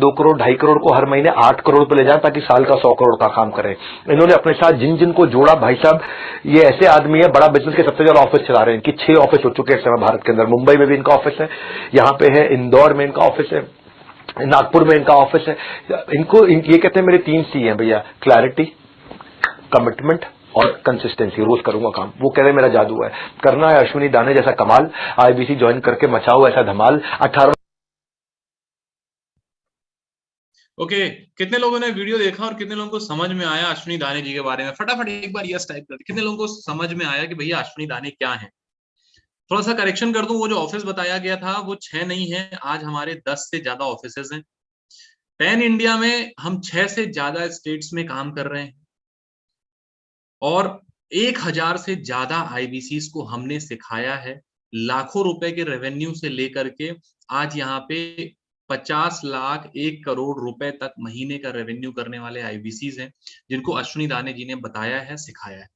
2 करोड़ 2.5 करोड़ को हर महीने 8 करोड़ पे ले जाएं ताकि साल का 100 करोड़ का काम करें। इन्होंने अपने साथ जिन जिन को जोड़ा, भाई साहब ये ऐसे आदमी है, बड़ा बिजनेस के सबसे ज्यादा ऑफिस चला रहे हैं। इनकी 6 ऑफिस हो चुके हैं इस समय भारत के अंदर। मुंबई में भी इनका ऑफिस है, यहाँ पे है, इंदौर में इनका ऑफिस है, नागपुर में इनका ऑफिस है। ये कहते हैं मेरे 3 सी हैं भैया, क्लैरिटी, कमिटमेंट और कंसिस्टेंसी। रोज करूंगा काम, वो कह रहे मेरा जादू है। करना है अश्विनी दाने जैसा कमाल, आईबीसी ज्वाइन करके मचाओ ऐसा धमाल। 18 ओके कितने लोगों ने वीडियो देखा और कितने लोगों को समझ में आया अश्विनी दाने जी के बारे में? फटाफट एक बार यस टाइप कर दे। कितने लोगों को समझ में आया कि भैया अश्विनी दाने क्या है? थोड़ा सा करेक्शन कर दूं, वो जो ऑफिस बताया गया था वो 6 नहीं है, आज हमारे 10 से ज्यादा ऑफिसेज हैं। पैन इंडिया में हम 6 से ज्यादा स्टेट्स में काम कर रहे हैं और 1000 से ज्यादा आईबीसीज को हमने सिखाया है। लाखों रुपए के रेवेन्यू से लेकर के आज यहाँ पे 50 लाख 1 करोड़ रुपए तक महीने का रेवेन्यू करने वाले आईबीसीज हैं, जिनको अश्विनी दाने जी ने बताया है, सिखाया है।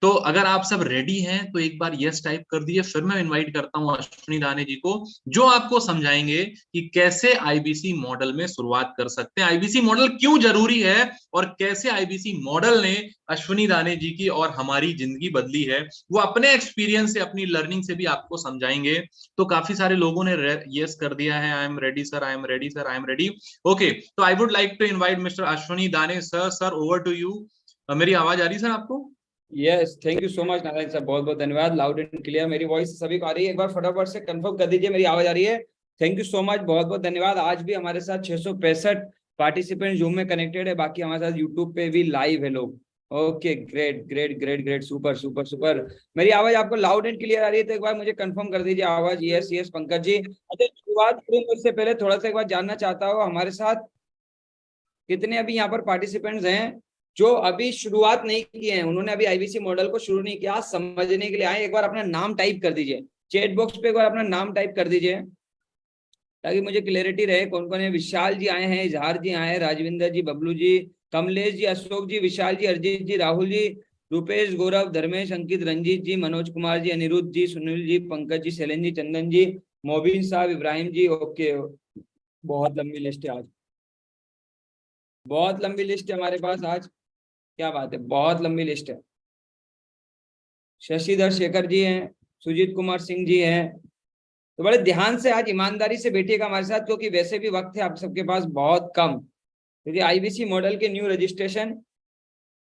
तो अगर आप सब रेडी हैं तो एक बार यस टाइप कर दीजिए। फिर मैं इनवाइट करता हूं अश्विनी दाने जी को, जो आपको समझाएंगे कि कैसे आईबीसी मॉडल में शुरुआत कर सकते हैं, आईबीसी मॉडल क्यों जरूरी है और कैसे आईबीसी मॉडल ने अश्विनी दाने जी की और हमारी जिंदगी बदली है। वो अपने एक्सपीरियंस से, अपनी लर्निंग से भी आपको समझाएंगे। तो काफी सारे लोगों ने यस कर दिया है, I am ready sir, I am ready sir, I am ready. Okay, तो I would like to invite mister Ashwini Dane sir. Sir over to you. मेरी आवाज आ रही सर आपको? Yes, thank you so much Narayan sir, बहुत बहुत धन्यवाद। लाउड एंड क्लियर मेरी वॉइस सभी को आ रही है? एक बार फटाफट से कंफर्म कर दीजिए मेरी आवाज आ रही है। थैंक यू सो मच, बहुत बहुत धन्यवाद। आज भी हमारे साथ 665 पार्टिसिपेंट जूम में कनेक्टेड है, बाकी हमारे साथ यूट्यूब पे भी लाइव है लोग। Okay, great great great great, super super super. मेरी आवाज आपको लाउड एंड क्लियर आ रही है तो एक बार मुझे कंफर्म कर दीजिए आवाज। Yes yes Pankaj ji. अच्छा, शुरुआत करूं उससे पहले थोड़ा सा एक बार जानना चाहता हूँ, हमारे साथ कितने अभी यहाँ पर पार्टिसिपेंट्स हैं जो अभी शुरुआत नहीं किए हैं, उन्होंने अभी आईबीसी मॉडल को शुरू नहीं किया, समझने के लिए आए? एक बार अपना नाम टाइप कर दीजिए चैट बॉक्स पे, एक बार अपना नाम टाइप कर दीजिए ताकि मुझे क्लियरिटी रहे कौन कौन है। विशाल जी आए हैं, इजहार जी आए हैं, राजविंदर जी, बबलू जी, कमलेश जी, अशोक जी, विशाल जी, अरिजीत जी, राहुल जी, रूपेश, गौरव, धर्मेश, अंकित, रंजीत जी, मनोज कुमार जी, अनिरुद्ध जी, सुनील जी, पंकज जी, शैलेंद्र जी, चंदन जी, मोबिन साहब, इब्राहिम जी। ओके, बहुत लंबी लिस्ट है आज, बहुत लंबी लिस्ट है हमारे पास आज, क्या बात है, बहुत लंबी लिस्ट है। शशिधर शेखर जी हैं, सुजीत कुमार सिंह जी हैं। तो बड़े ध्यान से आज ईमानदारी से बैठिएगा हमारे साथ, क्योंकि वैसे भी वक्त है आप सबके पास बहुत कम, क्योंकि आईबीसी मॉडल के न्यू रजिस्ट्रेशन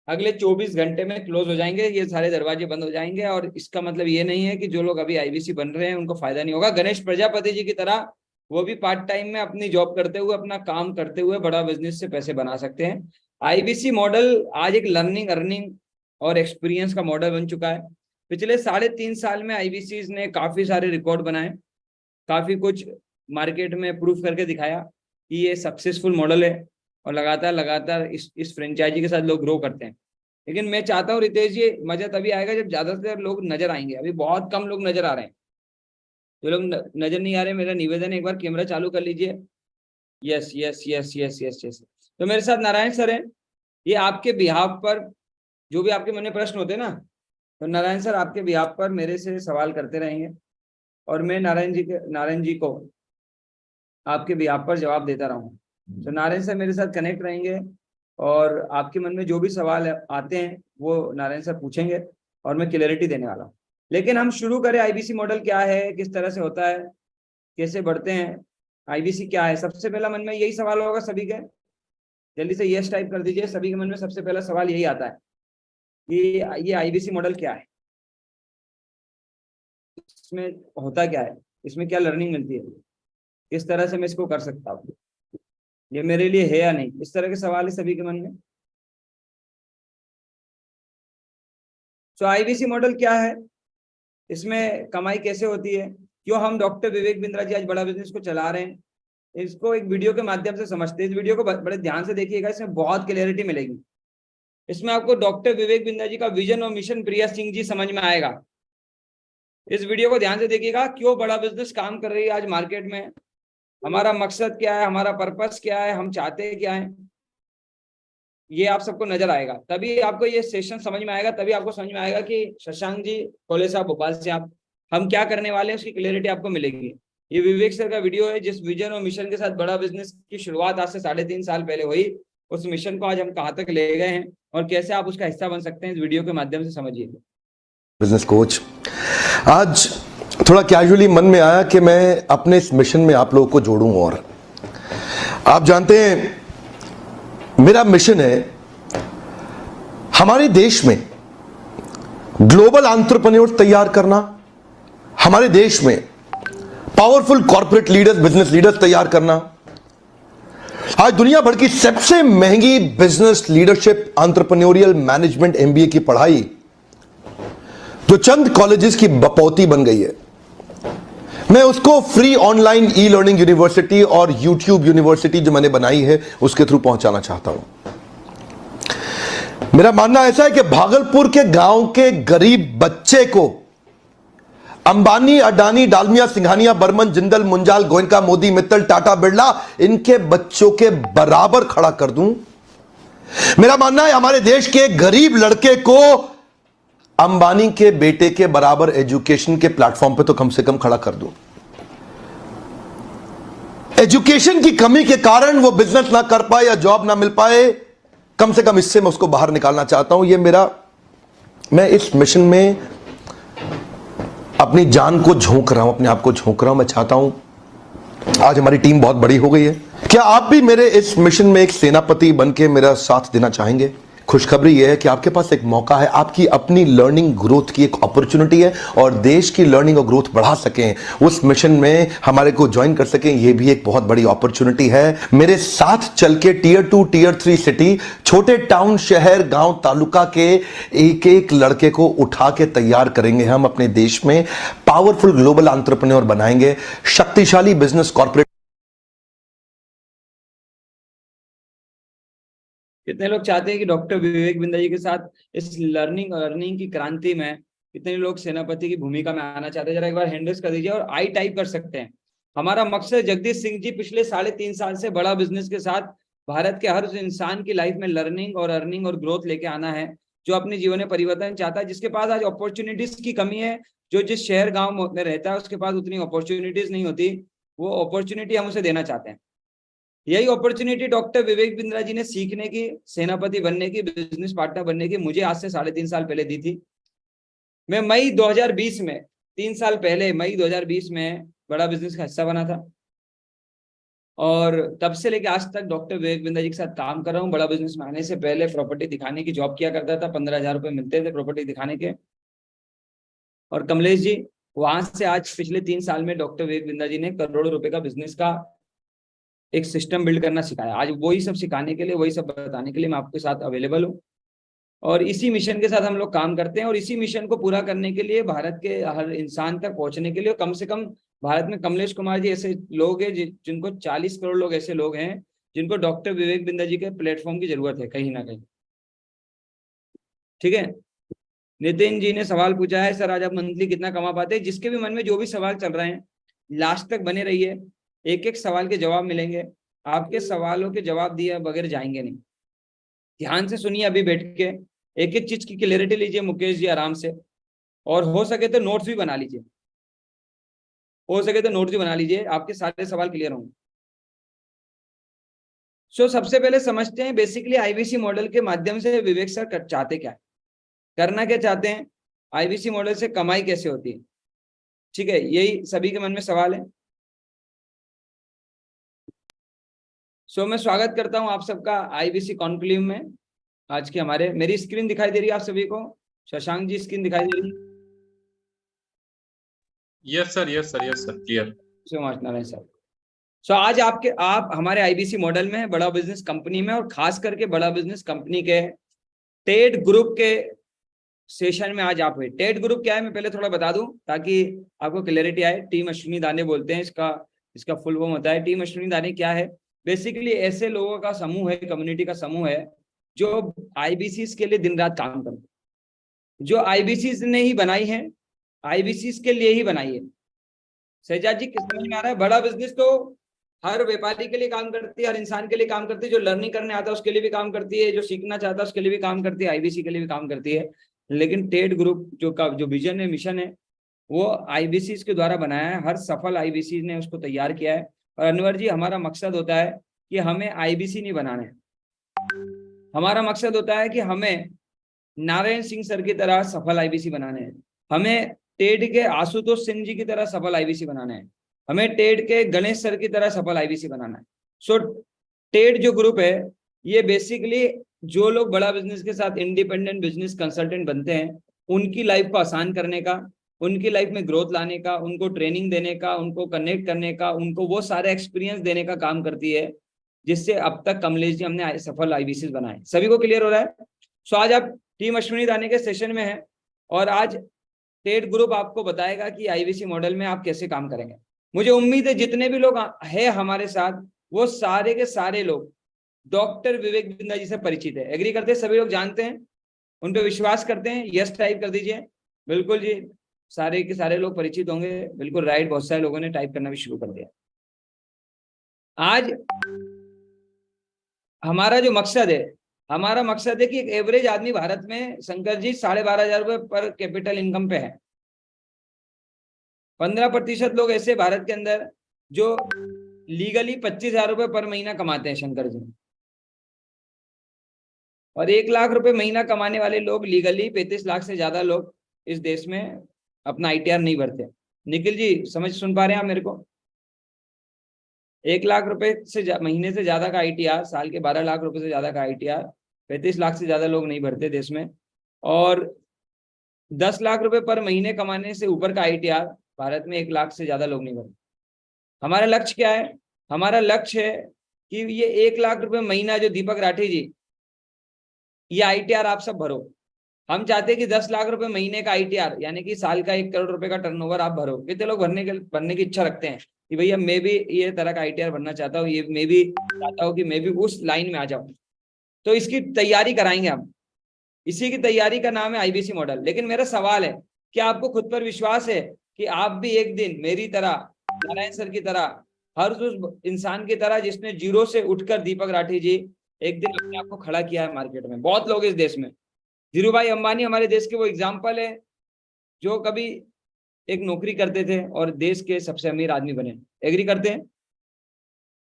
अगले 24 घंटे में क्लोज हो जाएंगे, ये सारे दरवाजे बंद हो जाएंगे। और इसका मतलब ये नहीं है कि जो लोग अभी आईबीसी बन रहे हैं उनको फायदा नहीं होगा। गणेश प्रजापति जी की तरह वो भी पार्ट टाइम में अपनी जॉब करते हुए, अपना काम करते हुए बड़ा बिजनेस से पैसे बना सकते हैं। आईबीसी मॉडल आज एक लर्निंग, अर्निंग और एक्सपीरियंस का मॉडल बन चुका है। पिछले 3.5 साल में आईबीसी ने काफी सारे रिकॉर्ड बनाए, काफी कुछ मार्केट में प्रूफ करके दिखाया कि ये सक्सेसफुल मॉडल है और लगातार लगातार इस फ्रेंचाइजी के साथ लोग ग्रो करते हैं। लेकिन मैं चाहता हूँ रितेश जी, मजा तभी आएगा जब ज्यादा से ज्यादा लोग नजर आएंगे। अभी बहुत कम लोग नजर आ रहे हैं, जो लोग नजर नहीं आ रहे, मेरा निवेदन है एक बार कैमरा चालू कर लीजिए। Yes yes yes yes yes yes. तो मेरे साथ नारायण सर हैं, ये आपके बिहाफ पर जो भी आपके मन में प्रश्न होते हैं ना, तो नारायण सर आपके बिहाफ पर मेरे से सवाल करते रहेंगे और मैं नारायण जी को आपके बिहाफ पर जवाब देता रहूंगा। तो नारायण सर मेरे साथ कनेक्ट रहेंगे और आपके मन में जो भी सवाल आते हैं वो नारायण सर पूछेंगे और मैं क्लियरिटी देने वाला हूँ। लेकिन हम शुरू करें, आईबीसी मॉडल क्या है, किस तरह से होता है, कैसे बढ़ते हैं, आईबीसी क्या है। सबसे पहला मन में यही सवाल होगा सभी के, जल्दी से यस टाइप कर दीजिए। सभी के मन में सबसे पहला सवाल यही आता है कि ये आईबीसी मॉडल क्या है, इसमें होता क्या है, इसमें क्या लर्निंग मिलती है, किस तरह से मैं इसको कर सकता हूँ, ये मेरे लिए है या नहीं। इस तरह के सवाल है सभी के मन में। तो आईबीसी मॉडल क्या है, इसमें कमाई कैसे होती है, क्यों हम डॉक्टर विवेक बिंद्रा जी आज बड़ा बिजनेस को चला रहे हैं, इसको एक वीडियो के माध्यम से समझते हैं। इस वीडियो को बड़े ध्यान से देखिएगा, इसमें बहुत क्लियरिटी मिलेगी। इसमें आपको डॉक्टर विवेक बिंद्रा जी का विजन और मिशन प्रिया सिंह जी समझ में आएगा। इस वीडियो को ध्यान से देखिएगा, क्यों बड़ा बिजनेस काम कर रही है आज मार्केट में, हमारा मकसद क्या है, हमारा पर्पस क्या है, हम चाहते क्या है, ये आप सबको नजर आएगा। तभी आपको ये सेशन समझ में आएगा, तभी आपको समझ में आएगा कि शशांक जी कोले साहब भोपाल से आप हम क्या करने वाले हैं, उसकी क्लियरिटी आपको मिलेगी। ये विवेक सर का वीडियो है जिस विजन और मिशन के साथ बड़ा बिजनेस की शुरुआत आज से 3.5 साल पहले हुई, उस मिशन को आज हम कहाँ तक ले गए हैं और कैसे आप उसका हिस्सा बन सकते हैं, इस वीडियो के माध्यम से समझिए। बिजनेस कोच, आज थोड़ा कैजुअली मन में आया कि मैं अपने इस मिशन में आप लोगों को जोड़ूं। और आप जानते हैं मेरा मिशन है हमारे देश में ग्लोबल एंटरप्रेन्योर्स तैयार करना, हमारे देश में powerful corporate leaders, business leaders तैयार करना। आज दुनिया भर की सबसे महंगी business leadership entrepreneurial management MBA की पढ़ाई जो चंद कॉलेजेस की बपौती बन गई है, मैं उसको free online e learning university और यूट्यूब यूनिवर्सिटी जो मैंने बनाई है उसके थ्रू पहुंचाना चाहता हूं। मेरा मानना ऐसा है कि भागलपुर के गांव के गरीब बच्चे को अंबानी, अडानी, डालमिया, सिंघानिया, बर्मन, जिंदल, मुंजाल, गोयनका, मोदी, मित्तल, टाटा, बिरला, इनके बच्चों के बराबर खड़ा कर दूं। मेरा मानना है हमारे देश के गरीब लड़के को अंबानी के बेटे के बराबर एजुकेशन के प्लेटफॉर्म पे तो कम से कम खड़ा कर दूं। एजुकेशन की कमी के कारण वो बिजनेस ना कर पाए या जॉब ना मिल पाए, कम से कम इससे मैं उसको बाहर निकालना चाहता हूं। मैं इस मिशन में अपनी जान को झोंक रहा हूं, अपने आप को झोंक रहा हूं। मैं चाहता हूं, आज हमारी टीम बहुत बड़ी हो गई है, क्या आप भी मेरे इस मिशन में एक सेनापति बनके मेरा साथ देना चाहेंगे? खुशखबरी यह है कि आपके पास एक मौका है, आपकी अपनी लर्निंग ग्रोथ की एक अपॉर्चुनिटी है और देश की लर्निंग और ग्रोथ बढ़ा सकें, उस मिशन में हमारे को ज्वाइन कर सकें, यह भी एक बहुत बड़ी अपॉर्चुनिटी है। मेरे साथ चल के टियर 2, टियर 3 सिटी, छोटे टाउन, शहर, गांव, तालुका के एक एक लड़के को उठा के तैयार करेंगे हम अपने देश में, पावरफुल ग्लोबल एंटरप्रेन्योर बनाएंगे, शक्तिशाली बिजनेस कॉर्पोरेट। कितने लोग चाहते हैं कि डॉक्टर विवेक बिंदा जी के साथ इस लर्निंग और अर्निंग की क्रांति में कितने लोग सेनापति की भूमिका में आना चाहते हैं? जरा एक बार हैंडल्स कर दीजिए और आई टाइप कर सकते हैं। हमारा मकसद जगदीश सिंह जी पिछले 3.5 साल से बड़ा बिजनेस के साथ भारत के हर इंसान की लाइफ में लर्निंग और अर्निंग और ग्रोथ लेके आना है, जो अपने जीवन में परिवर्तन चाहता है, जिसके पास आज अपॉर्चुनिटीज की कमी है, जो जिस शहर गाँव में रहता है उसके पास उतनी अपॉर्चुनिटीज नहीं होती, वो अपॉर्चुनिटी हम उसे देना चाहते हैं। यही अपॉर्चुनिटी डॉक्टर विवेक बिंद्रा जी ने सीखने की, सेनापति बनने की, बिजनेस पार्टनर बनने की मुझे आज से 3.5 साल पहले दी थी। मैं मई 2020 में, 3 साल पहले मई 2020 में बड़ा बिजनेस का हिस्सा बना था और तब से लेकर आज तक डॉक्टर विवेक बिंद्रा जी के साथ काम कर रहा हूँ। बड़ा बिजनेस में आने से पहले प्रॉपर्टी दिखाने की जॉब किया करता था, 15,000 रुपये मिलते थे प्रॉपर्टी दिखाने के। और कमलेश जी, वहां से आज पिछले 3 साल में डॉक्टर विवेक बिंद्रा जी ने करोड़ों रुपए का बिजनेस का एक सिस्टम बिल्ड करना सिखाया। आज वही सब सिखाने के लिए, वही सब बताने के लिए मैं आपके साथ अवेलेबल हूँ और इसी मिशन के साथ हम लोग काम करते हैं। और इसी मिशन को पूरा करने के लिए, भारत के हर इंसान तक पहुंचने के लिए, कम से कम भारत में कमलेश कुमार जी ऐसे लोग हैं जिनको 40 करोड़ लोग ऐसे लोग हैं जिनको डॉक्टर विवेक बिंद्रा जी के प्लेटफॉर्म की जरूरत है कहीं ना कहीं। ठीक है, नितिन जी ने सवाल पूछा है, सर आज आप मंथली कितना कमा पाते हैं? जिसके भी मन में जो भी सवाल चल रहे हैं, लास्ट तक बने रहिए, एक एक सवाल के जवाब मिलेंगे। आपके सवालों के जवाब दिए बगैर जाएंगे नहीं। ध्यान से सुनिए, अभी बैठ के एक एक चीज की क्लियरिटी लीजिए मुकेश जी आराम से, और हो सके तो नोट्स भी बना लीजिए, आपके सारे सवाल क्लियर होंगे। सबसे पहले समझते हैं बेसिकली आईबीसी मॉडल के माध्यम से विवेक सर चाहते क्या है, करना क्या चाहते हैं, आईबीसी मॉडल से कमाई कैसे होती है। ठीक है, यही सभी के मन में सवाल है। मैं स्वागत करता हूं आप सबका आईबीसी कॉन्क्लेव में। आज के हमारे, मेरी स्क्रीन दिखाई दे रही है आप सभी को? शशांक जी, स्क्रीन दिखाई दे रही है? Yes sir clear. सर आज आप हमारे आईबीसी मॉडल में, बड़ा बिजनेस कंपनी में, और खास करके बड़ा बिजनेस कंपनी के टेड ग्रुप के सेशन में आज आप हुए। टेड ग्रुप क्या है मैं पहले थोड़ा बता दूं ताकि आपको क्लैरिटी आए। टीम अश्विनी दाने बोलते हैं इसका फुल फॉर्म होता है। टीम अश्विनी दाने क्या है? बेसिकली ऐसे लोगों का समूह है, कम्युनिटी का समूह है जो आईबीसीज के लिए दिन रात काम करते हैं, जो आईबीसीज ने ही बनाई है, आईबीसीज के लिए ही बनाई है। शहजाद जी, किस समझ में आ रहा है? बड़ा बिजनेस तो हर व्यापारी के लिए काम करती है, हर इंसान के लिए काम करती है, जो लर्निंग करने आता है उसके लिए भी काम करती है, जो सीखना चाहता है उसके लिए भी काम करती है, आईबीसी के लिए भी काम करती है। लेकिन टेड ग्रुप जो विजन है, मिशन है, वो आईबीसी के द्वारा बनाया है, हर सफल आईबीसी ने उसको तैयार किया है। और अनवर जी, हमारा मकसद होता है कि हमें आईबीसी नहीं बनाना है, हमारा मकसद होता है कि हमें नारायण सिंह सर की तरह सफल आईबीसी बनाने हैं, हमें टेड के आशुतोष सिंह जी की तरह सफल आईबीसी बनाना है, हमें टेड के गणेश सर की तरह सफल आईबीसी बनाना है। सो टेड जो ग्रुप है, ये बेसिकली जो लोग बड़ा बिजनेस के साथ इंडिपेंडेंट बिजनेस कंसल्टेंट बनते हैं, उनकी लाइफ को आसान करने का, उनकी लाइफ में ग्रोथ लाने का, उनको ट्रेनिंग देने का, उनको कनेक्ट करने का, उनको वो सारे एक्सपीरियंस देने का काम करती है, जिससे अब तक कमलेश जी हमने सफल आईबीसी बनाए। सभी को क्लियर हो रहा है? सो आज आप टीम अश्विनी दाने के सेशन में है, और आज टेड ग्रुप आपको बताएगा कि आईबीसी मॉडल में आप कैसे काम करेंगे। मुझे उम्मीद है जितने भी लोग हैं हमारे साथ, वो सारे के सारे लोग डॉक्टर विवेक बिंदा जी से परिचित है। एग्री करते हैं? सभी लोग जानते हैं, उन पर विश्वास करते हैं? यस टाइप कर दीजिए। बिल्कुल जी, सारे के सारे लोग परिचित होंगे। बिल्कुल राइट, बहुत सारे लोगों ने टाइप करना भी शुरू कर दिया। आज हमारा जो मकसद है, हमारा मकसद है कि एक एवरेज आदमी भारत में, शंकर जी, 12,500 रुपए पर कैपिटल इनकम पे है। 15% लोग ऐसे भारत के अंदर जो लीगली 25,000 रुपए पर महीना कमाते हैं, शंकर जी। और 1 लाख रुपए महीना कमाने वाले लोग लीगली 35 लाख से ज्यादा लोग इस देश में अपना आईटीआर नहीं भरते। निखिल जी, सुन पा रहे हैं आप मेरे को? 1 लाख रुपए से महीने से ज्यादा का आईटीआर, साल के 12 लाख रुपए से ज्यादा का आईटीआर 35 लाख से ज्यादा लोग नहीं भरते देश में। और 10 लाख रुपए पर महीने कमाने से ऊपर का आईटीआर भारत में 1 लाख से ज्यादा लोग नहीं भरते। हमारा लक्ष्य क्या है? हमारा लक्ष्य है कि ये 1 लाख रुपए महीना जो दीपक राठी जी, ये आईटीआर आप सब भरो। हम चाहते हैं कि 10 लाख रुपए महीने का आईटीआर, यानी कि साल का 1 करोड़ रुपए का टर्नओवर आप भरो। कितने लोग भरने की इच्छा रखते हैं कि भैया मैं भी ये तरह का आईटीआर भरना चाहता हूँ, ये मैं भी चाहता हूँ कि मैं भी उस लाइन में आ जाऊं? तो इसकी तैयारी कराएंगे हम। इसी की तैयारी का नाम है आईबीसी मॉडल। लेकिन मेरा सवाल है, क्या आपको खुद पर विश्वास है कि आप भी एक दिन मेरी तरह, नारायण सर की तरह, हर उस इंसान की तरह जिसने जीरो से उठकर, दीपक राठी जी, एक दिन अपने आप को खड़ा किया है मार्केट में? बहुत लोग इस देश में, धीरू भाई अंबानी हमारे देश के वो एग्जाम्पल है, जो कभी एक नौकरी करते थे और देश के सबसे अमीर आदमी बने। एग्री करते हैं?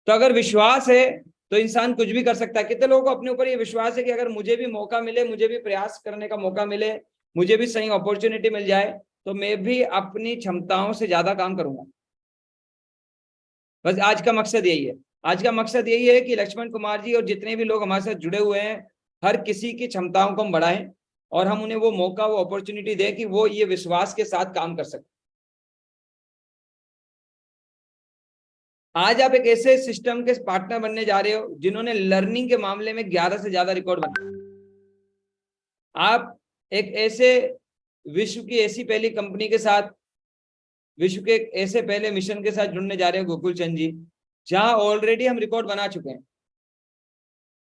तो अगर विश्वास है तो इंसान कुछ भी कर सकता है। कितने लोगों को अपने ऊपर ये विश्वास है कि अगर मुझे भी मौका मिले, मुझे भी प्रयास करने का मौका मिले, मुझे भी सही अपॉर्चुनिटी मिल जाए, तो मैं भी अपनी क्षमताओं से ज्यादा काम करूंगा? बस आज का मकसद यही है। आज का मकसद यही है कि लक्ष्मण कुमार जी और जितने भी लोग हमारे साथ जुड़े हुए हैं, हर किसी की क्षमताओं को हम बढ़ाएं और हम उन्हें वो मौका, वो अपॉर्चुनिटी दें कि वो ये विश्वास के साथ काम कर सकें। आज आप एक ऐसे सिस्टम के पार्टनर बनने जा रहे हो जिन्होंने लर्निंग के मामले में 11 से ज्यादा रिकॉर्ड बनाए। आप एक ऐसे विश्व की ऐसी पहली कंपनी के साथ, विश्व के एक ऐसे पहले मिशन के साथ जुड़ने जा रहे हो, गोकुल चंद जी, जहां ऑलरेडी हम रिकॉर्ड बना चुके हैं।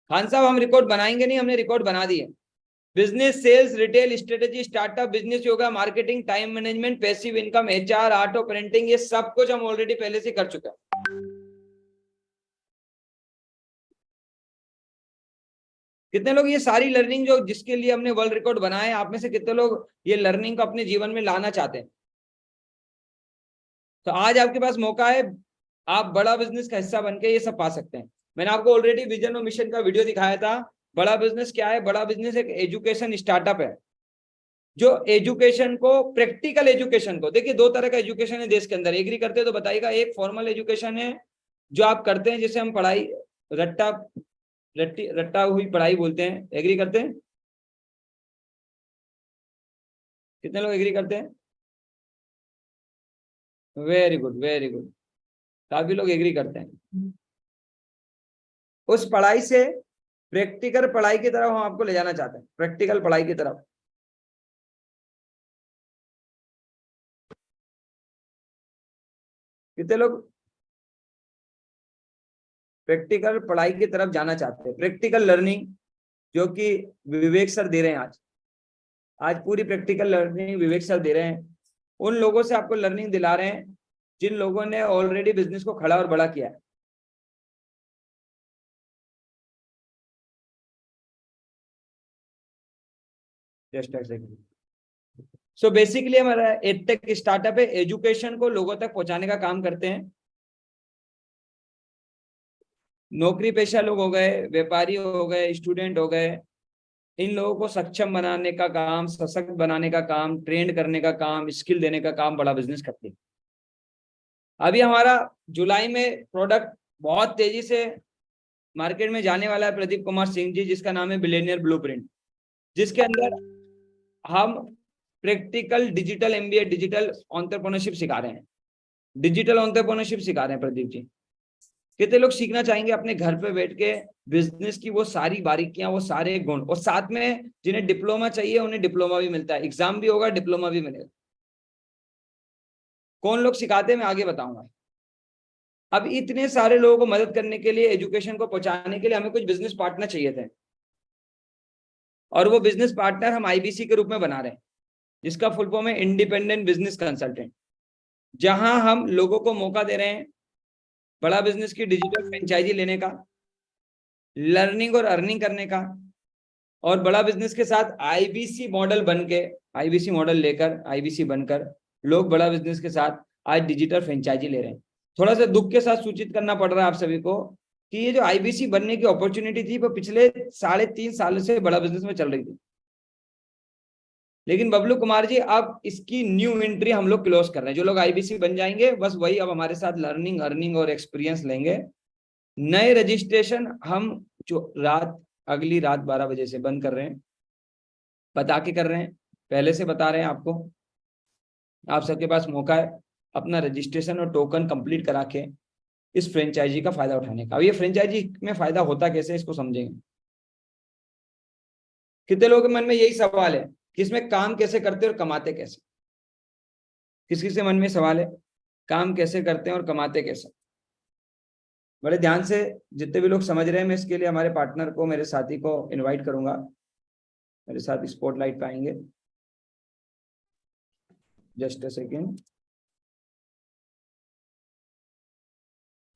खान साहब, हम रिकॉर्ड बनाएंगे नहीं, हमने रिकॉर्ड बना दिए। Business, sales, retail, strategy, startup, business yoga, marketing, time management, passive income, HR, art of parenting, ये सब कुछ हम ऑलरेडी पहले से कर चुके हैं। कितने लोग ये सारी लर्निंग जो जिसके लिए हमने वर्ल्ड रिकॉर्ड बनाए, आप में से कितने लोग ये लर्निंग को अपने जीवन में लाना चाहते हैं? तो आज आपके पास मौका है, आप बड़ा बिजनेस का हिस्सा बनके ये सब पा सकते हैं। मैंने आपको ऑलरेडी विजन और मिशन का वीडियो दिखाया था। बड़ा बिजनेस क्या है? बड़ा बिजनेस एक एजुकेशन स्टार्टअप है, जो एजुकेशन को, प्रैक्टिकल एजुकेशन को, देखिए 2 तरह का एजुकेशन है देश के अंदर। एग्री करते हैं तो बताइएगा। एक फॉर्मल एजुकेशन है जो आप करते हैं, जिसे हम पढ़ाई, रट्टा हुई पढ़ाई बोलते हैं। एग्री करते हैं? कितने लोग एग्री करते हैं? वेरी गुड, वेरी गुड, काफी लोग एग्री करते हैं। उस पढ़ाई से प्रैक्टिकल पढ़ाई की तरफ हम आपको ले जाना चाहते हैं, प्रैक्टिकल पढ़ाई की तरफ। कितने लोग प्रैक्टिकल पढ़ाई की तरफ जाना चाहते हैं? प्रैक्टिकल लर्निंग जो कि विवेक सर दे रहे हैं आज, पूरी प्रैक्टिकल लर्निंग विवेक सर दे रहे हैं। उन लोगों से आपको लर्निंग दिला रहे हैं जिन लोगों ने ऑलरेडी बिजनेस को खड़ा और बड़ा किया है। जस्ट एक सेकंड। सो बेसिकली हमारा एडटेक स्टार्टअप है, एजुकेशन को लोगों तक पहुंचाने का काम करते हैं। नौकरी पेशा लोग हो गए, व्यापारी हो गए, स्टूडेंट हो गए, इन लोगों को सक्षम बनाने का काम, सशक्त बनाने का काम, ट्रेंड करने का काम, स्किल देने का काम बड़ा बिजनेस करती है। अभी हमारा जुलाई में प्रोडक्ट बहुत तेजी से मार्केट में जाने वाला है प्रदीप कुमार सिंह जी, जिसका नाम है बिलियनियर ब्लूप्रिंट, जिसके अंदर हम practical digital MBA, digital entrepreneurship सिखा रहे हैं। डिजिटल एंटरप्रेन्योरशिप सिखा रहे हैं प्रदीप जी। कितने लोग सीखना चाहेंगे अपने घर पे बैठ के बिजनेस की वो सारी बारीकियां, वो सारे गुण, और साथ में जिन्हें डिप्लोमा चाहिए उन्हें डिप्लोमा भी मिलता है, एग्जाम भी होगा, डिप्लोमा भी मिलेगा। कौन लोग सिखाते हैं मैं आगे बताऊंगा। अब इतने सारे लोगों को मदद करने के लिए, एजुकेशन को पहुंचाने के लिए हमें कुछ बिजनेस पार्टनर चाहिए थे, और वो बिजनेस पार्टनर हम आईबीसी के रूप में बना रहे हैं, जिसका फुल फॉर्म है इंडिपेंडेंट बिजनेस कंसल्टेंट, जहां हम लोगों को मौका दे रहे हैं बड़ा बिजनेस की डिजिटल फ्रेंचाइजी लेने का, लर्निंग और अर्निंग करने का, और बड़ा बिजनेस के साथ आईबीसी मॉडल बनके, आईबीसी मॉडल लेकर, आईबीसी बनकर लोग बड़ा बिजनेस के साथ आज डिजिटल फ्रेंचाइजी ले रहे हैं। थोड़ा सा दुख के साथ सूचित करना पड़ रहा है आप सभी को कि ये जो आईबीसी बनने की अपॉर्चुनिटी थी वो पिछले 3.5 साल से बड़ा बिजनेस में चल रही थी, लेकिन बबलू कुमार जी अब इसकी न्यू एंट्री हम लोग क्लोज कर रहे हैं। जो लोग आईबीसी बन जाएंगे बस वही अब हमारे साथ लर्निंग, अर्निंग और एक्सपीरियंस लेंगे। नए रजिस्ट्रेशन हम जो अगली रात 12 बजे से बंद कर रहे हैं, बता के कर रहे हैं, पहले से बता रहे हैं आपको। आप सबके पास मौका है अपना रजिस्ट्रेशन और टोकन कंप्लीट करा के इस फ्रेंचाइजी का फायदा उठाने का। अब ये फ्रेंचाइजी में फायदा होता कैसे, इसको समझेंगे। कितने लोगों के मन में यही सवाल है कि इसमें काम कैसे करते हैं और कमाते कैसे? किसी से मन में सवाल है काम कैसे करते हैं और कमाते कैसे? बड़े ध्यान से जितने भी लोग समझ रहे हैं, मैं इसके लिए हमारे पार्टनर को, मेरे साथी को इनवाइट करूंगा, मेरे साथ स्पॉटलाइट पे आएंगे। जस्ट अ सेकेंड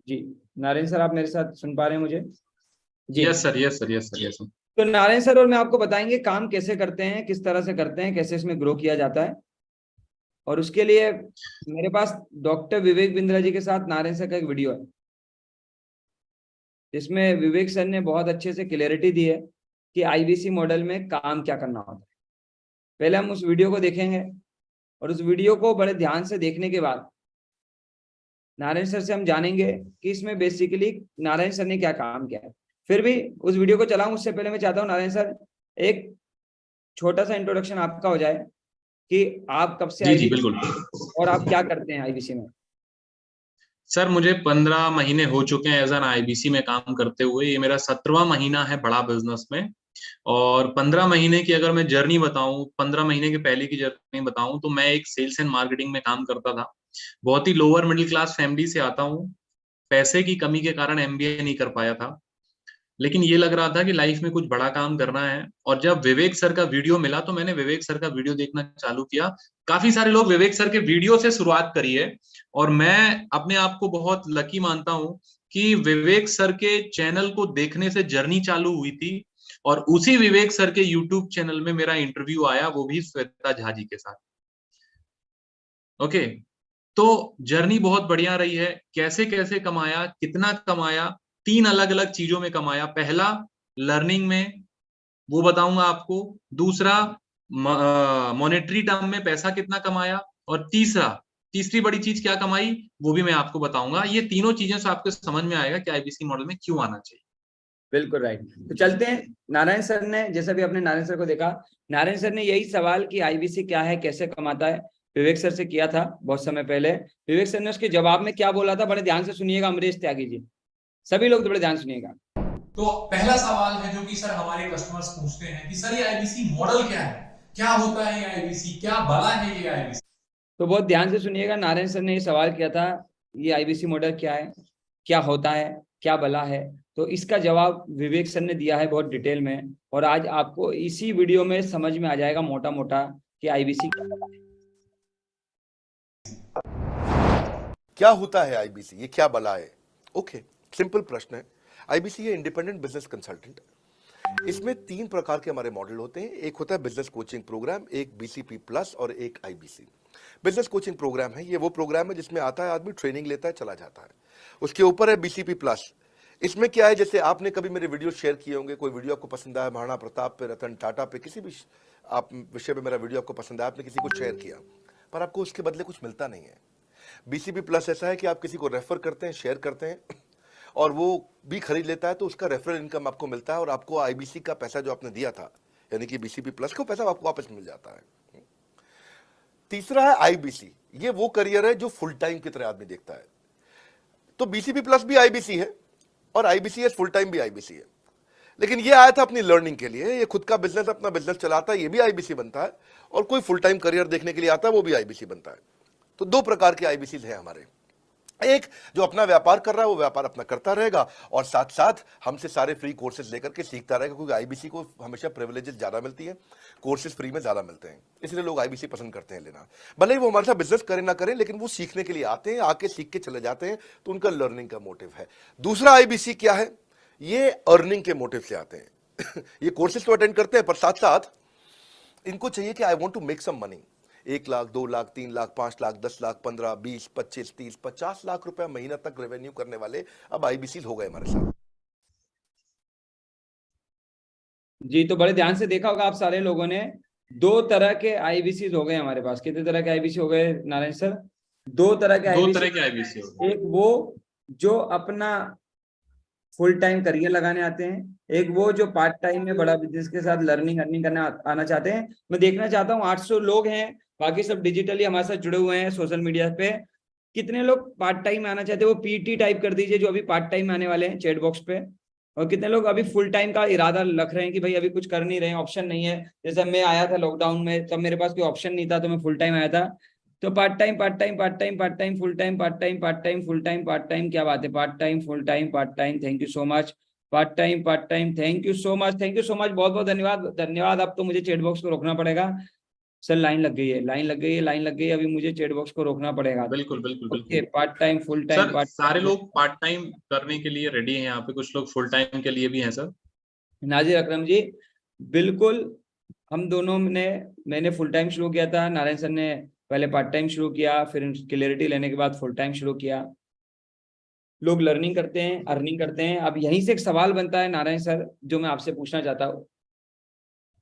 जी। नारायण सर, आप मेरे साथ सुन पा रहे हैं मुझे? जी yes sir, yes sir, yes sir, yes sir. तो नारायण सर और मैं आपको बताएंगे काम कैसे करते हैं, किस तरह से करते हैं, कैसे इसमें ग्रो किया जाता है। और उसके लिए मेरे पास डॉक्टर विवेक बिंद्रा जी के साथ नारायण सर का एक वीडियो है, जिसमें विवेक सर ने बहुत अच्छे से क्लैरिटी दी है कि आईबीसी मॉडल में काम क्या करना होता है। पहले हम उस वीडियो को देखेंगे, और उस वीडियो को बड़े ध्यान से देखने के बाद नारायण सर से हम जानेंगे कि इसमें बेसिकली नारायण सर ने क्या काम किया है। फिर भी उस वीडियो को चलाऊं उससे पहले मैं चाहता हूं नारायण सर एक छोटा सा इंट्रोडक्शन आपका हो जाए कि आप कब से जी जी आईबीसी बिल्कुल और आप क्या करते हैं आईबीसी में। सर, मुझे 15 महीने हो चुके हैं एज एन आईबीसी में काम करते हुए। ये मेरा 17वां महीना है बड़ा बिजनेस में। और 15 महीने की अगर मैं जर्नी बताऊं, 15 महीने के पहले की जर्नी बताऊं, तो मैं एक सेल्स एंड मार्केटिंग में काम करता था। बहुत ही लोअर मिडिल क्लास फैमिली से आता हूं। पैसे की कमी के कारण एमबीए नहीं कर पाया था, लेकिन ये लग रहा था कि लाइफ में कुछ बड़ा काम करना है। और जब विवेक सर का वीडियो मिला तो मैंने विवेक सर का वीडियो देखना चालू किया। काफी सारे लोग विवेक सर के वीडियो से शुरुआत करी है, और मैं अपने आप को बहुत लकी मानता हूं कि विवेक सर के चैनल को देखने से जर्नी चालू हुई थी। और उसी विवेक सर के यूट्यूब चैनल में मेरा इंटरव्यू आया, वो भी श्वेता झा जी के साथ। ओके, तो जर्नी बहुत बढ़िया रही है। कैसे कैसे कमाया, कितना कमाया, 3 अलग अलग चीजों में कमाया। पहला लर्निंग में, वो बताऊंगा आपको। दूसरा मॉनेटरी टर्म में पैसा कितना कमाया, और तीसरी बड़ी चीज क्या कमाई, वो भी मैं आपको बताऊंगा। ये तीनों चीजें से आपको समझ में आएगा कि आईबीसी मॉडल में क्यों आना चाहिए। बिल्कुल राइट। तो चलते हैं। नारायण सर ने, जैसा भी आपने नारायण सर को देखा, नारायण सर ने यही सवाल कि आईबीसी क्या है, कैसे कमाता है, विवेक सर से किया था बहुत समय पहले। विवेक सर ने उसके जवाब में क्या बोला था, बड़े ध्यान से सुनिएगा। अमरीश त्यागी जी, सभी लोग बड़े ध्यान सुनिएगा। तो पहला सवाल है जो कि सर हमारे कस्टमर्स पूछते हैं कि सर ये आईबीसी मॉडल क्या है, क्या होता है ये आईबीसी, क्या बला है ये आईबीसी। तो बहुत ध्यान से सुनिएगा। नारायण सर ने ये सवाल किया था, ये आईबीसी मॉडल क्या है, क्या होता है, क्या बला है। तो इसका जवाब विवेक सर ने दिया है बहुत डिटेल में, और आज आपको इसी वीडियो में समझ में आ जाएगा मोटा मोटा कि आईबीसी क्या बला है। क्या होता है आईबीसी, ये क्या बला है? ओके, सिंपल प्रश्न है। आईबीसी ये इंडिपेंडेंट बिजनेस कंसल्टेंट, इसमें 3 प्रकार के हमारे मॉडल होते हैं। एक होता है बिजनेस कोचिंग प्रोग्राम, एक बीसीपी प्लस और एक आईबीसी। बिजनेस कोचिंग प्रोग्राम है, ये वो प्रोग्राम है जिसमें आता है आदमी, ट्रेनिंग लेता है, चला जाता है। उसके ऊपर है बीसीपी प्लस। इसमें क्या है, जैसे आपने कभी मेरे वीडियो शेयर किए होंगे, कोई वीडियो आपको पसंद आया, महाराणा प्रताप पे, रतन टाटा पे, किसी भी आप विषय पे मेरा वीडियो आपको पसंद आया, आपने किसी को शेयर किया, पर आपको उसके बदले कुछ मिलता नहीं है। बीसीपी प्लस ऐसा है कि आप किसी को रेफर करते हैं, शेयर करते हैं, और वो भी खरीद लेता है, तो उसका रेफरल इनकम आपको मिलता है, और आपको आईबीसी का पैसा जो आपने दिया था, यानी कि बीसीपी प्लस को पैसा आपको वापस मिल जाता है। तीसरा है आईबीसी। ये वो करियर है जो फुल टाइम की तरह आदमी देखता है। तो बीसीपी प्लस भी आईबीसी है और आईबीसी फुल टाइम भी आईबीसी है। लेकिन ये आया था अपनी लर्निंग के लिए, ये खुद का बिजनेस, अपना बिजनेस चलाता है, ये भी आईबीसी बनता है, और कोई फुल टाइम करियर देखने के लिए आता है, वो भी आईबीसी बनता है। तो 2 प्रकार के आईबीसी है हमारे। एक जो अपना व्यापार कर रहा है, वो व्यापार अपना करता रहेगा, और साथ साथ हमसे सारे फ्री कोर्सेज लेकर के सीखता रहेगा, क्योंकि आईबीसी को हमेशा प्रिविलेजेस ज्यादा मिलती है, कोर्सेज फ्री में ज्यादा मिलते हैं, इसलिए लोग आईबीसी पसंद करते हैं लेना। भले ही वो हमारे साथ बिजनेस करें ना करें, लेकिन वो सीखने के लिए आते हैं, आके सीख के चले जाते हैं, तो उनका लर्निंग का मोटिव है। दूसरा आईबीसी क्या है, ये अर्निंग के मोटिव से आते हैं। ये कोर्सेज तो अटेंड करते हैं, पर साथ साथ इनको चाहिए कि I want to make some money. 1 lakh, 2 lakh, 3 lakh, 5 lakh, 10 lakh, 15, 20, 25, 30, 50 lakh रुपए महीना तक रेवेन्यू करने वाले अब आईबीसी हो गए हमारे साथ। जी, तो बड़े ध्यान से देखा होगा आप सारे लोगों ने, 2 तरह के आईबीसी हो गए हमारे पास। कितने तरह के आईबीसी हो गए नारायण सर? 2 तरह के दो तरह के आईबीसी हो गए। एक वो जो अपना फुल टाइम करियर लगाने आते हैं, एक वो जो पार्ट टाइम में बड़ा बिजनेस के साथ लर्निंग अर्निंग करने आना चाहते हैं। मैं देखना चाहता हूँ 800 लोग हैं, बाकी सब डिजिटली हमारे साथ जुड़े हुए हैं सोशल मीडिया पे। कितने लोग पार्ट टाइम में आना चाहते हैं, वो पीटी टाइप कर दीजिए जो अभी पार्ट टाइम में आने वाले हैं चैट बॉक्स पे। और कितने लोग अभी फुल टाइम का इरादा रख रहे हैं कि भाई अभी कुछ कर नहीं रहे हैं, ऑप्शन नहीं है। जैसे मैं आया था लॉकडाउन में, तब मेरे पास कोई ऑप्शन नहीं था, तो मैं फुल टाइम आया था। तो part time, part time, part time, part time, full time, part time, part time, full time, part time, क्या बात है, part time, full time, part time, thank you so much. Part time, part time, thank you so much, thank you so much, बहुत बहुत धन्यवाद, धन्यवाद। अब तो मुझे चैट बॉक्स को रोकना पड़ेगा सर, लाइन लग गई है, लाइन लग गई है, लाइन लग गई है, अभी मुझे चैट बॉक्स को रोकना पड़ेगा। बिल्कुल बिल्कुल ओके, बिल्कुल। Part time, full time, sir part सारे लोग पार्ट टाइम करने के लिए रेडी हैं यहाँ पे, कुछ लोग फुल टाइम के लिए भी हैं सर। नाजिर अकरम जी, बिल्कुल। हम दोनों ने, मैंने फुल टाइम शुरू किया था, नारायण सर ने पहले पार्ट टाइम शुरू किया, फिर क्लियरिटी लेने के बाद फुल टाइम शुरू किया। लोग लर्निंग करते हैं, अर्निंग करते हैं। अब यहीं से एक सवाल बनता है नारायण सर, जो मैं आपसे पूछना चाहता हूँ,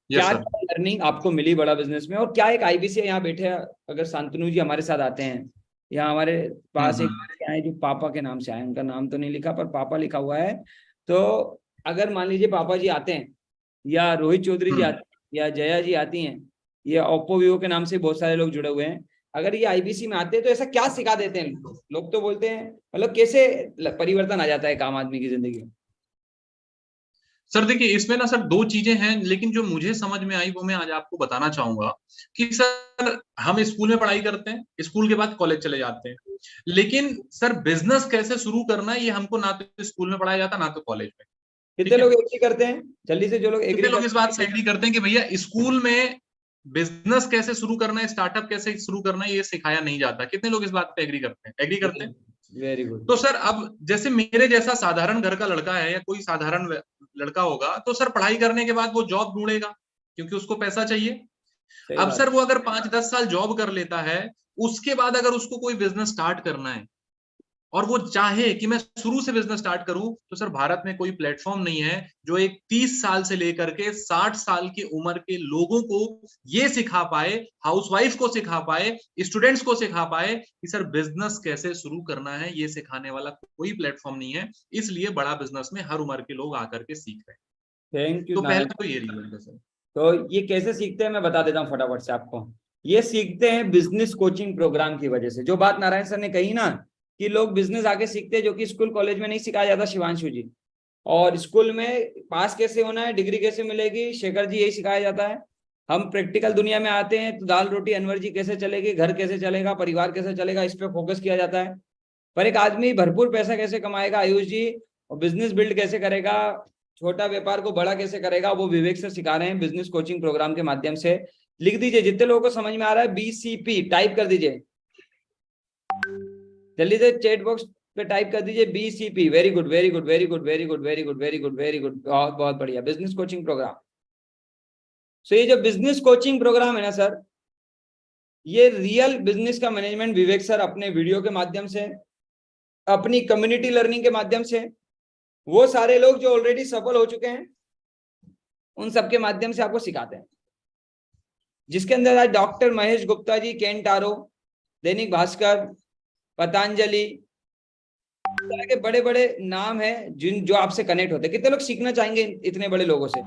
क्या यस सर। लर्निंग आपको मिली बड़ा बिजनेस में, और क्या एक आईबीसी यहाँ बैठे हैं, अगर शांतनु जी हमारे साथ आते हैं, यहाँ हमारे पास एक आए जो पापा के नाम से आए, उनका नाम तो नहीं लिखा पर पापा लिखा हुआ है। तो अगर मान लीजिए पापा जी आते हैं, या रोहित चौधरी जी आते हैं, या जया जी आती हैं, या ओप्पो वीवो के नाम से बहुत सारे लोग जुड़े हुए हैं, अगर ये आईबीसी में आते हैं तो ऐसा क्या सिखा देते हैं लोग? तो बोलते हैं, मतलब कैसे परिवर्तन आ जाता है काम आदमी की जिंदगी में? सर देखिए, इसमें ना सर 2 चीजें हैं, लेकिन जो मुझे समझ में आई वो मैं आज आपको बताना चाहूंगा कि सर हम स्कूल में पढ़ाई करते हैं, स्कूल के बाद कॉलेज चले जाते हैं, लेकिन सर बिजनेस कैसे शुरू करना है ये हमको ना तो स्कूल में पढ़ाया जाता ना तो कॉलेज में। कितने लोग एग्री करते हैं जल्दी से, जो लोग कितने लोग इस बात से एग्री करते हैं कि भैया स्कूल में बिजनेस कैसे शुरू करना है, स्टार्टअप कैसे शुरू करना है ये सिखाया नहीं जाता? कितने लोग इस बात पे एग्री करते हैं? एग्री करते हैं? Very good. तो सर अब जैसे मेरे जैसा साधारण घर का लड़का है या कोई साधारण लड़का होगा, तो सर पढ़ाई करने के बाद वो जॉब ढूंढेगा क्योंकि उसको पैसा चाहिए। अब सर वो अगर 5-10 साल जॉब कर लेता है, उसके बाद अगर उसको कोई बिजनेस स्टार्ट करना है और वो चाहे कि मैं शुरू से बिजनेस स्टार्ट करूं, तो सर भारत में कोई प्लेटफॉर्म नहीं है जो एक 30 साल से लेकर के 60 साल की उम्र के लोगों को ये सिखा पाए, हाउसवाइफ को सिखा पाए, स्टूडेंट्स को सिखा पाए कि सर बिजनेस कैसे शुरू करना है। ये सिखाने वाला कोई प्लेटफॉर्म नहीं है, इसलिए बड़ा बिजनेस में हर उम्र के लोग आकर के सीख रहे हैं। Thank you. तो पहला तो ये रीजन है सर। तो ये कैसे सीखते हैं मैं बता देता हूँ फटाफट से आपको। ये सीखते हैं बिजनेस कोचिंग प्रोग्राम की वजह से। जो बात नारायण सर ने कही ना कि लोग बिजनेस आके सीखते हैं, जो कि स्कूल कॉलेज में नहीं सिखाया जाता शिवांशु जी, और स्कूल में पास कैसे होना है, डिग्री कैसे मिलेगी, शेखर जी, यही सिखाया जाता है। हम प्रैक्टिकल दुनिया में आते हैं तो दाल रोटी अनवर जी कैसे चलेगी, घर कैसे चलेगा, परिवार कैसे चलेगा, इस पे फोकस किया जाता है। पर एक आदमी भरपूर पैसा कैसे कमाएगा आयुष जी, और बिजनेस बिल्ड कैसे करेगा, छोटा व्यापार को बड़ा कैसे करेगा, वो विवेक से सिखा रहे हैं बिजनेस कोचिंग प्रोग्राम के माध्यम से। लिख दीजिए जितने लोगों को समझ में आ रहा है, BCP टाइप कर दीजिए जल्दी से, चैट बॉक्स पे टाइप कर दीजिए BCP। Very good, very good, very good, very good, very good, very good, very good, बहुत बहुत बढ़िया, बिजनेस कोचिंग प्रोग्राम। सो ये जो बिजनेस कोचिंग प्रोग्राम है ना सर, ये रियल बिजनेस का मैनेजमेंट विवेक सर अपने वीडियो के माध्यम से, अपनी कम्युनिटी लर्निंग के माध्यम से, वो सारे लोग जो ऑलरेडी सफल हो चुके हैं उन सबके माध्यम से आपको सिखाते हैं, जिसके अंदर आज डॉक्टर महेश गुप्ता जी, केन टारो, दैनिक भास्कर, पतंजलि, तरह के बड़े बड़े नाम हैं जिन जो आपसे कनेक्ट होते हैं। कितने लोग सीखना चाहेंगे इतने बड़े लोगों से?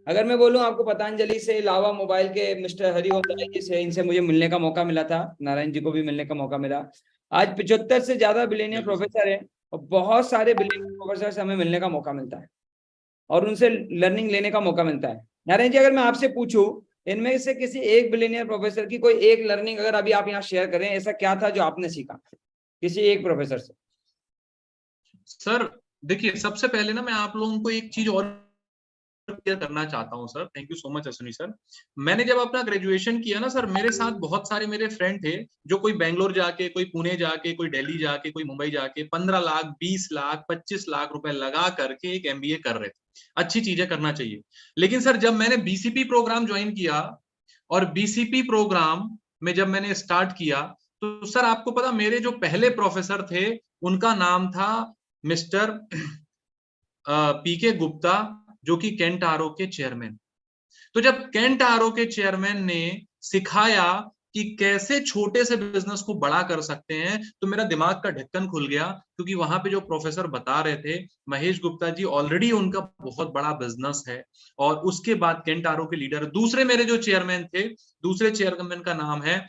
अगर मैं बोलूं आपको पतंजलि से, लावा मोबाइल के मिस्टर हरिओम जी से, इनसे मुझे मिलने का मौका मिला था, नारायण जी को भी मिलने का मौका मिला। आज 75 से ज्यादा बिलियनियर प्रोफेसर हैं और बहुत सारे बिलियनियर प्रोफेसर से हमें मिलने का मौका मिलता है और उनसे लर्निंग लेने का मौका मिलता है। नारायण जी, अगर मैं आपसे पूछूं इनमें से किसी एक बिलियनियर प्रोफेसर की कोई एक लर्निंग अगर अभी आप यहाँ शेयर करें, ऐसा क्या था जो आपने सीखा किसी एक प्रोफेसर से? सर देखिए, सबसे पहले ना मैं आप लोगों को एक चीज और क्लियर करना चाहता हूं sir. Thank you so much Ashwini sir. मैंने जब अपना ग्रेजुएशन किया ना सर, मेरे साथ बहुत सारे मेरे फ्रेंड थे जो कोई बेंगलोर जाके, कोई पुणे जाके, कोई दिल्ली जाके, कोई मुंबई जाके 15 लाख, 20 लाख, 25 लाख रुपए लगा करके एक MBA कर रहे थे। अच्छी चीजें करना चाहिए, लेकिन सर जब मैंने BCP प्रोग्राम ज्वाइन किया और BCP प्रोग्राम में जब मैंने स्टार्ट किया तो सर आपको पता, मेरे जो पहले प्रोफेसर थे उनका नाम था मिस्टर PK गुप्ता, जो कि केंट आरओ के चेयरमैन। तो जब केंट आरओ के चेयरमैन ने सिखाया कि कैसे छोटे से बिजनेस को बड़ा कर सकते हैं, तो मेरा दिमाग का ढक्कन खुल गया, क्योंकि वहां पे जो प्रोफेसर बता रहे थे, महेश गुप्ता जी ऑलरेडी उनका बहुत बड़ा बिजनेस है। और उसके बाद केंट आरओ के लीडर दूसरे मेरे जो चेयरमैन थे, दूसरे चेयरमैन का नाम है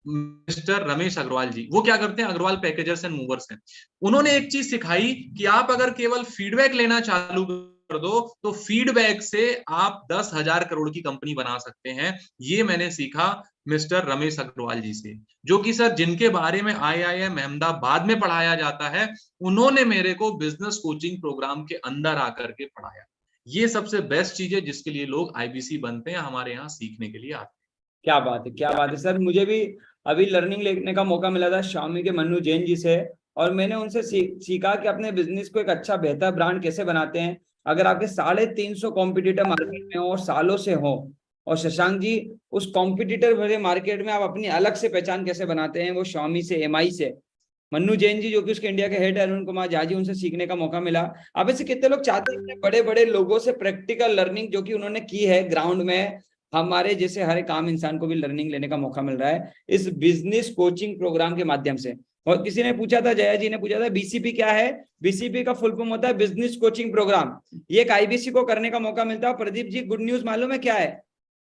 मिस्टर रमेश अग्रवाल जी। वो क्या करते हैं, अग्रवाल पैकेजर्स एंड मूवर्स हैं। उन्होंने एक चीज सिखाई कि आप अगर केवल फीडबैक लेना चालू कर दो तो फीडबैक से आप 10,000 करोड़ की कंपनी बना सकते हैं। ये मैंने सीखा मिस्टर रमेश अग्रवाल जी से, जो कि सर जिनके बारे में IIM अहमदाबाद में पढ़ाया जाता है, उन्होंने मेरे को बिजनेस कोचिंग प्रोग्राम के अंदर आकर के पढ़ाया। ये सबसे बेस्ट चीज है जिसके लिए लोग IBC बनते हैं, हमारे यहाँ सीखने के लिए आते हैं। क्या बात है, क्या बात है सर। मुझे भी अभी लर्निंग लेने का मौका मिला था Xiaomi के मन्नू जैन जी से, और मैंने उनसे सीखा कि अपने बिजनेस को एक अच्छा बेहतर ब्रांड कैसे बनाते हैं। अगर आपके 350 कॉम्पिटिटर मार्केट में हो और सालों से हो, और शशांक जी उस कॉम्पिटिटर भरे मार्केट में आप अपनी अलग से पहचान कैसे बनाते हैं, वो Xiaomi से, MI से। मन्नू जैन जी जो कि उसके इंडिया के हेड है, अरुण कुमार झा जी, उनसे सीखने का मौका मिला। अब ऐसे कितने लोग चाहते हैं कि बड़े बड़े लोगों से प्रैक्टिकल लर्निंग जो कि उन्होंने की है ग्राउंड में, हमारे जैसे हर एक आम इंसान को भी लर्निंग लेने का मौका मिल रहा है इस बिजनेस कोचिंग प्रोग्राम के माध्यम से। और किसी ने पूछा था, जया जी ने पूछा था, BCP क्या है? BCP का फुल फॉर्म होता है बिजनेस कोचिंग प्रोग्राम। ये एक IBC को करने का मौका मिलता है। प्रदीप जी, गुड न्यूज मालूम है क्या है?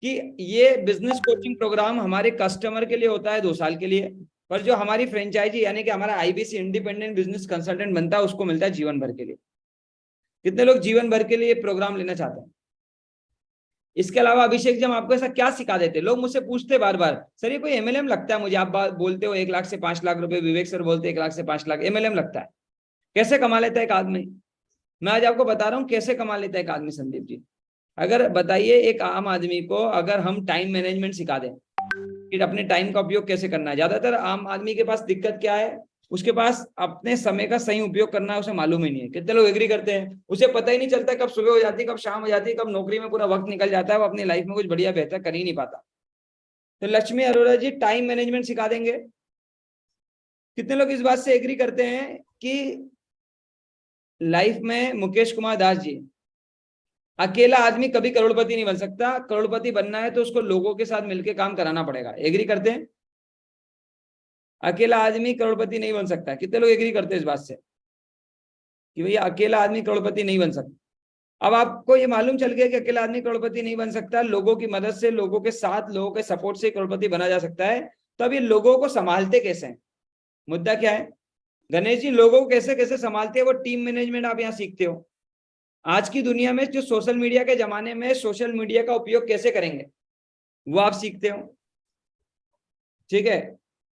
कि ये बिजनेस कोचिंग प्रोग्राम हमारे कस्टमर के लिए होता है 2 साल के लिए, पर जो हमारी फ्रेंचाइजी यानी कि हमारा IBC इंडिपेंडेंट बिजनेस कंसल्टेंट बनता है, उसको मिलता है जीवन भर के लिए। कितने लोग जीवन भर के लिए प्रोग्राम लेना चाहते हैं? इसके अलावा अभिषेक जी, हम आपको ऐसा क्या सिखा देते? लोग मुझसे पूछते बार बार, सर ये कोई MLM लगता है मुझे, आप बोलते हो 1 लाख से 5 लाख रुपए, विवेक सर बोलते 1 लाख से 5 लाख, MLM लगता है? कैसे कमा लेता है एक आदमी? मैं आज आपको बता रहा हूँ कैसे कमा लेता है एक आदमी। संदीप जी, अगर बताइए एक आम आदमी को अगर हम टाइम मैनेजमेंट सिखा दें कि अपने टाइम का उपयोग कैसे करना है। ज्यादातर आम आदमी के पास दिक्कत क्या है, उसके पास अपने समय का सही उपयोग करना है, उसे मालूम ही नहीं है। कितने लोग एग्री करते हैं? उसे पता ही नहीं चलता कब सुबह हो जाती है, कब शाम हो जाती है, कब नौकरी में पूरा वक्त निकल जाता है, वो अपनी लाइफ में कुछ बढ़िया बेहतर कर ही नहीं पाता। तो लक्ष्मी अरोड़ा जी टाइम मैनेजमेंट सिखा देंगे। कितने लोग इस बात से एग्री करते हैं कि लाइफ में मुकेश कुमार दास जी, अकेला आदमी कभी करोड़पति नहीं बन सकता, करोड़पति बनना है तो उसको लोगों के साथ मिलकर काम कराना पड़ेगा। एग्री करते हैं? अकेला आदमी करोड़पति नहीं बन सकता। कितने लोग एग्री करते हैं इस बात से कि भैया अकेला आदमी करोड़पति नहीं बन सकता? अब आपको ये मालूम चल गया कि अकेला आदमी करोड़पति नहीं बन सकता, लोगों की मदद से, लोगों के साथ, लोगों के सपोर्ट से करोड़पति बना जा सकता है। तो अब ये लोगों को संभालते कैसे हैं? मुद्दा क्या है? गणेश जी, लोगों को कैसे कैसे संभालते हैं वो टीम मैनेजमेंट आप यहाँ सीखते हो। आज की दुनिया में जो सोशल मीडिया के जमाने में सोशल मीडिया का उपयोग कैसे करेंगे वो आप सीखते हो। ठीक है,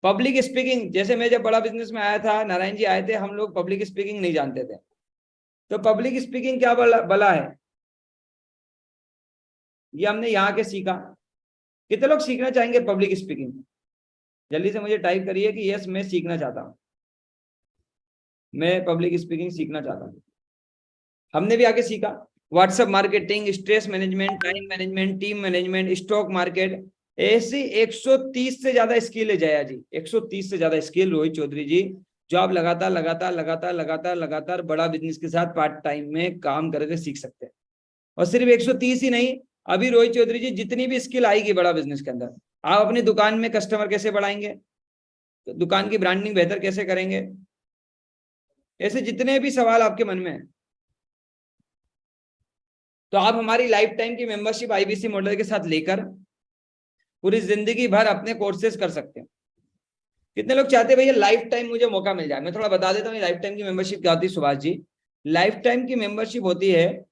पब्लिक स्पीकिंग, जैसे मैं जब बड़ा बिजनेस में आया था, नारायण जी आए थे, हम लोग पब्लिक स्पीकिंग नहीं जानते थे। तो पब्लिक स्पीकिंग क्या बला है, ये हमने यहाँ के सीखा। कितने लोग सीखना चाहेंगे पब्लिक स्पीकिंग? जल्दी से मुझे टाइप करिए कि यस मैं सीखना चाहता हूँ। मैं पब्लिक स्पीकिंग सीखना चाहता हूँ। हमने भी आगे सीखा WhatsApp marketing, stress management, time management, team management, stock market, ऐसी 130 से ज्यादा स्किल है जया जी, 130 से ज्यादा स्किल रोहित चौधरी जी, जो आप लगातार बड़ा बिजनेस के साथ पार्ट टाइम में काम करके सीख सकते हैं। और सिर्फ 130 ही नहीं, अभी रोहित चौधरी जी जितनी भी स्किल आएगी बड़ा बिजनेस के अंदर, आप अपनी दुकान में कस्टमर कैसे बढ़ाएंगे, दुकान की ब्रांडिंग बेहतर कैसे करेंगे, ऐसे जितने भी सवाल आपके मन में है, तो आप हमारी लाइफ टाइम की मेंबरशिप आईबीसी मॉडल के साथ लेकर पूरी जिंदगी भर अपने कोर्सेज कर सकते हैं। कितने लोग चाहते हैं भैया लाइफ टाइम मुझे मौका मिल जाए? मैं थोड़ा बता देता हूँ लाइफ टाइम की मेंबरशिप क्या होती है सुभाष जी। लाइफ टाइम की मेंबरशिप होती है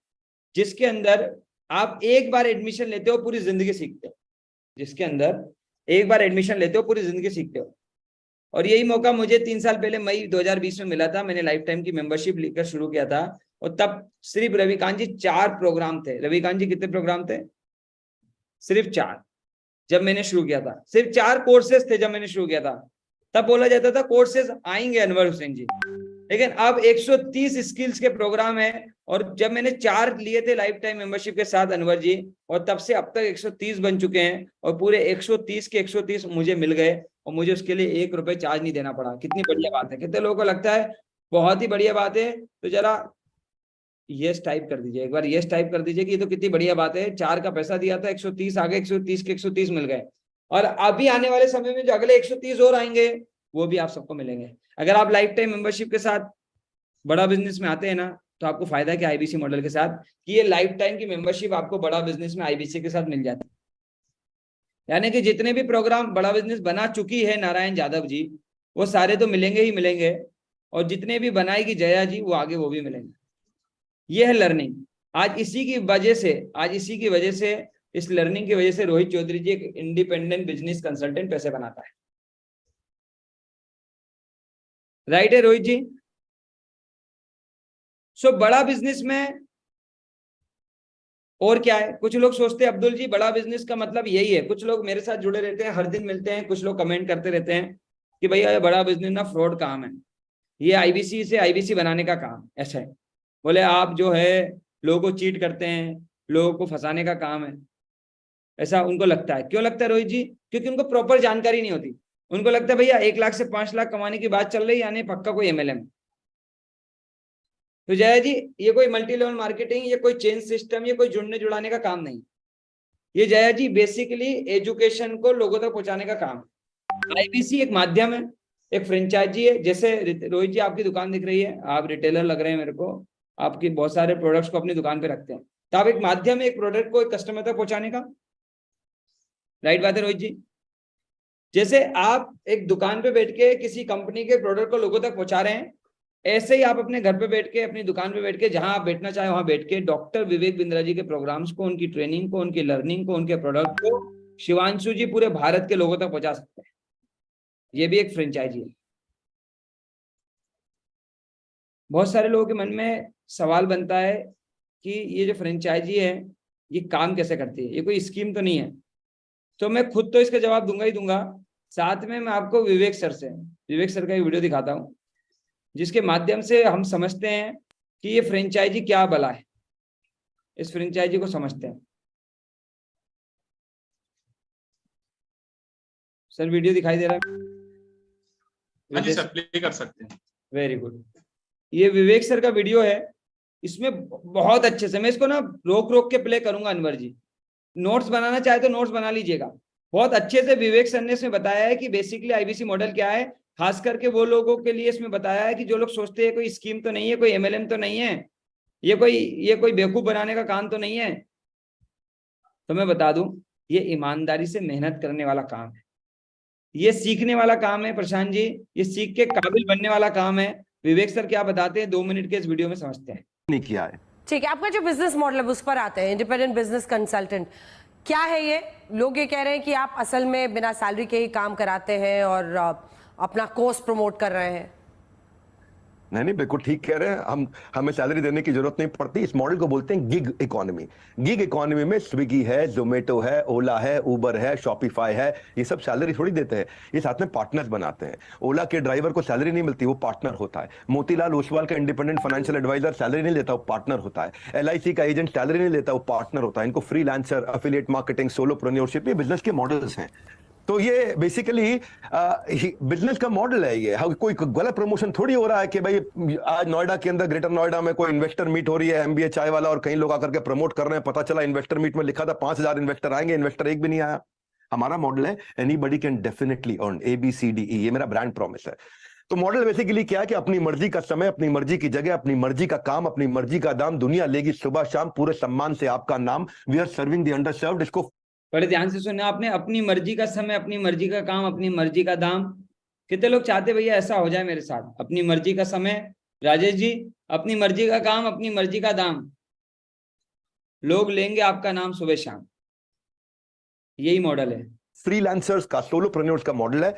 जिसके अंदर आप एक बार एडमिशन लेते हो, पूरी जिंदगी सीखते हो। जिसके अंदर एक बार एडमिशन लेते हो, पूरी जिंदगी सीखते हो। और यही मौका मुझे 3 साल पहले मई 2020 में मिला था। मैंने लाइफ टाइम की मेंबरशिप लेकर शुरू किया था, और तब सिर्फ रविकांत जी 4 प्रोग्राम थे। रविकांत जी कितने प्रोग्राम थे? सिर्फ 4। जब मैंने शुरू किया था सिर्फ 4 कोर्सेज थे। जब मैंने शुरू किया था तब बोला जाता था कोर्सेज आएंगे अनवर हुसैन जी, लेकिन अब 130 स्किल्स के प्रोग्राम है। और जब मैंने 4 लिए थे लाइफ टाइम मेंबरशिप के साथ अनवर जी, और तब से अब तक 130 बन चुके हैं, और पूरे 130 के 130 मुझे मिल गए, और मुझे उसके लिए 1 रुपए चार्ज नहीं देना पड़ा। कितनी बढ़िया बात है। कितने लोगों को लगता है बहुत ही बढ़िया बात है? तो जरा यस टाइप कर दीजिए, एक बार यस टाइप कर दीजिए कि ये तो कितनी बढ़िया बात है। 4 का पैसा दिया था, 130 आ गए, 130 के 130 मिल गए। और अभी आने वाले समय में जो अगले 130 और आएंगे वो भी आप सबको मिलेंगे। अगर आप लाइफ टाइम मेंबरशिप के साथ बड़ा बिजनेस में आते हैं ना, तो आपको फायदा क्या आईबीसी मॉडल के साथ, कि ये लाइफ टाइम की मेंबरशिप आपको बड़ा बिजनेस में आईबीसी के साथ मिल जाती है। यानी कि जितने भी प्रोग्राम बड़ा बिजनेस बना चुकी है नारायण यादव जी, वो सारे तो मिलेंगे ही मिलेंगे, और जितने भी बनाएगी जया जी वो आगे वो भी मिलेंगे। ये है लर्निंग। आज इसी की वजह से इस लर्निंग की वजह से रोहित चौधरी जी एक इंडिपेंडेंट बिजनेस कंसल्टेंट पैसे बनाता है। राइट है रोहित जी? सो बड़ा बिजनेस में और क्या है? कुछ लोग सोचते हैं अब्दुल जी बड़ा बिजनेस का मतलब यही है। कुछ लोग मेरे साथ जुड़े रहते हैं, हर दिन मिलते हैं, कुछ लोग कमेंट करते रहते हैं कि भैया बड़ा बिजनेस ना फ्रॉड काम है, ये आईबीसी से आईबीसी बनाने का काम ऐसा है। बोले आप जो है लोगों को चीट करते हैं, लोगों को फंसाने का काम है, ऐसा उनको लगता है। क्यों लगता है रोहित जी? क्योंकि उनको प्रॉपर जानकारी नहीं होती। उनको लगता है भैया 1 लाख से 5 लाख कमाने की बात चल रही है, यानी पक्का कोई एमएलएम। तो जया जी ये कोई मल्टी लेवल मार्केटिंग, ये कोई चेन सिस्टम, ये कोई जुड़ने जुड़ाने का काम नहीं। ये जया जी बेसिकली एजुकेशन को लोगों तक पहुंचाने का काम है। आईबीसी एक माध्यम है, एक फ्रेंचाइजी है। जैसे रोहित जी आपकी दुकान दिख रही है, आप रिटेलर लग रहे हैं मेरे को, आपकी बहुत सारे प्रोडक्ट्स को अपनी दुकान पे रखते हैं, तो आप एक माध्यम है एक प्रोडक्ट को एक कस्टमर तक पहुंचाने का। राइट बात है रोहित जी? जैसे आप एक दुकान पे बैठ के किसी कंपनी के प्रोडक्ट को लोगों तक पहुंचा रहे हैं, ऐसे ही आप अपने घर पे बैठ के, अपनी दुकान पे बैठ के, जहां आप बैठना चाहे वहां बैठ के डॉक्टर विवेक बिंद्रा जी के प्रोग्राम्स को, उनकी ट्रेनिंग को, उनकी लर्निंग को, उनके प्रोडक्ट को शिवांशु जी पूरे भारत के लोगों तक पहुंचा सकते हैं। ये भी एक फ्रेंचाइजी है। बहुत सारे लोगों के मन में सवाल बनता है कि ये जो फ्रेंचाइजी है ये काम कैसे करती है, ये कोई स्कीम तो नहीं है? तो मैं खुद तो इसका जवाब दूंगा ही दूंगा, साथ में मैं आपको विवेक सर का एक वीडियो दिखाता हूं, जिसके माध्यम से हम समझते हैं कि ये फ्रेंचाइजी क्या भला है। इस फ्रेंचाइजी को समझते हैं। सर वीडियो दिखाई दे रहा है? हाँ जी सर, प्ले कर सकते हैं। Very good. ये विवेक सर का वीडियो है। इसमें बहुत अच्छे से मैं इसको ना रोक रोक के प्ले करूंगा। अनवर जी नोट्स बनाना चाहे तो नोट्स बना लीजिएगा। बहुत अच्छे से विवेक सर ने इसमें बताया है कि बेसिकली आईबीसी मॉडल क्या है। खास करके वो लोगों के लिए इसमें बताया है कि जो लोग सोचते हैं कोई स्कीम तो नहीं है, कोई एमएलएम तो नहीं है, ये कोई बेवकूफ बनाने का काम तो नहीं है। तो मैं बता दूं, ये ईमानदारी से मेहनत करने वाला काम है, ये सीखने वाला काम है प्रशांत जी, ये सीख के काबिल बनने वाला काम है। विवेक सर क्या बताते हैं 2 मिनट के इस वीडियो में समझते हैं। नहीं किया है। ठीक है, आपका जो बिजनेस मॉडल है उस पर आते हैं। इंडिपेंडेंट बिजनेस कंसल्टेंट क्या है ये? लोग ये कह रहे हैं कि आप असल में बिना सैलरी के ही काम कराते हैं और अपना कोर्स प्रमोट कर रहे हैं। नहीं, बिल्कुल ठीक कह रहे हैं। हमें सैलरी देने की जरूरत नहीं पड़ती। इस मॉडल को बोलते हैं गिग इकोनॉमी। गिग इकोनॉमी में स्विगी है, जोमेटो है, ओला है, उबर है, शॉपिफाई है, ये सब सैलरी थोड़ी देते हैं, ये साथ में पार्टनर्स बनाते हैं। ओला के ड्राइवर को सैलरी नहीं मिलती, वो पार्टनर होता है। मोतीलाल ओसवाल का इंडिपेंडेंट फाइनेंशियल एडवाइजर सैलरी नहीं लेता, वो पार्टनर होता है। LIC का एजेंट सैलरी नहीं लेता, वो पार्टनर होता है। इनको फ्रीलांसर, एफिलिएट मार्केटिंग, सोलोप्रेन्योरशिप, ये बिजनेस के मॉडल्स हैं। तो ये बेसिकली बिजनेस का मॉडल है। ये कोई गलत प्रमोशन थोड़ी हो रहा है कि भाई आज नोएडा के अंदर, ग्रेटर नोएडा में कोई इन्वेस्टर मीट हो रही है, MBA चाय वाला, और कई लोग आकर के प्रमोट कर रहे हैं। पता चला इन्वेस्टर मीट में लिखा था 5000 इन्वेस्टर आएंगे, इन्वेस्टर एक भी नहीं आया। हमारा मॉडल है anybody can definitely earn, ABCDE, ये मेरा ब्रांड प्रॉमिस है। तो मॉडल बेसिकली क्या है कि अपनी मर्जी का समय, अपनी मर्जी की जगह, अपनी मर्जी का काम, अपनी मर्जी का दाम, दुनिया लेगी सुबह शाम, पूरे सम्मान से आपका नाम। We are serving the underserved. इसको बड़े ध्यान से सुनना आपने, अपनी मर्जी का समय, अपनी मर्जी का काम, अपनी मर्जी का दाम। कितने लोग चाहते भैया ऐसा हो जाए मेरे साथ? अपनी मर्जी का समय, राजेश जी, अपनी मर्जी का काम, अपनी मर्जी का दाम, लोग लेंगे आपका नाम सुबह शाम। यही मॉडल है फ्रीलांसर्स का, सोलोप्रेन्योर्स का मॉडल है।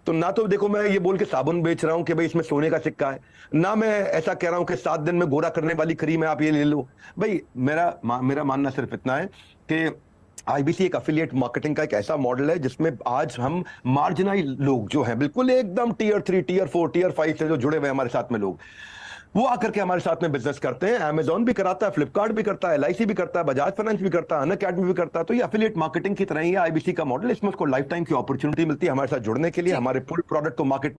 तो ना तो देखो मैं ये बोल के साबुन बेच रहा हूं कि भाई इसमें सोने का सिक्का है, ना मैं ऐसा कह रहा हूं कि 7 दिन में गोरा करने वाली क्रीम है, आप ये ले लो। भाई मेरा मानना सिर्फ इतना है कि IBC एक अफिलिएट मार्केटिंग का एक ऐसा मॉडल है जिसमें आज हम मार्जिनाइज लोग जो हैं, बिल्कुल एकदम Tier 3, Tier 4, Tier 5 से जो जुड़े हुए हमारे साथ में लोग, वो आकर के हमारे साथ में बिजनेस करते हैं। Amazon भी कराता है, फ्लिपकार्ट भी करता है, LIC भी करता है, बजाज फाइनेंस भी करता है, अनअकैडमी भी करता है। तो ये अफिलिएट मार्केटिंग की तरह ही है IBC का मॉडल। इसमें उसको लाइफ टाइम की अपॉर्चुनिटी मिलती है हमारे साथ जुड़ने के लिए, हमारे फुल प्रोडक्ट को मार्केट।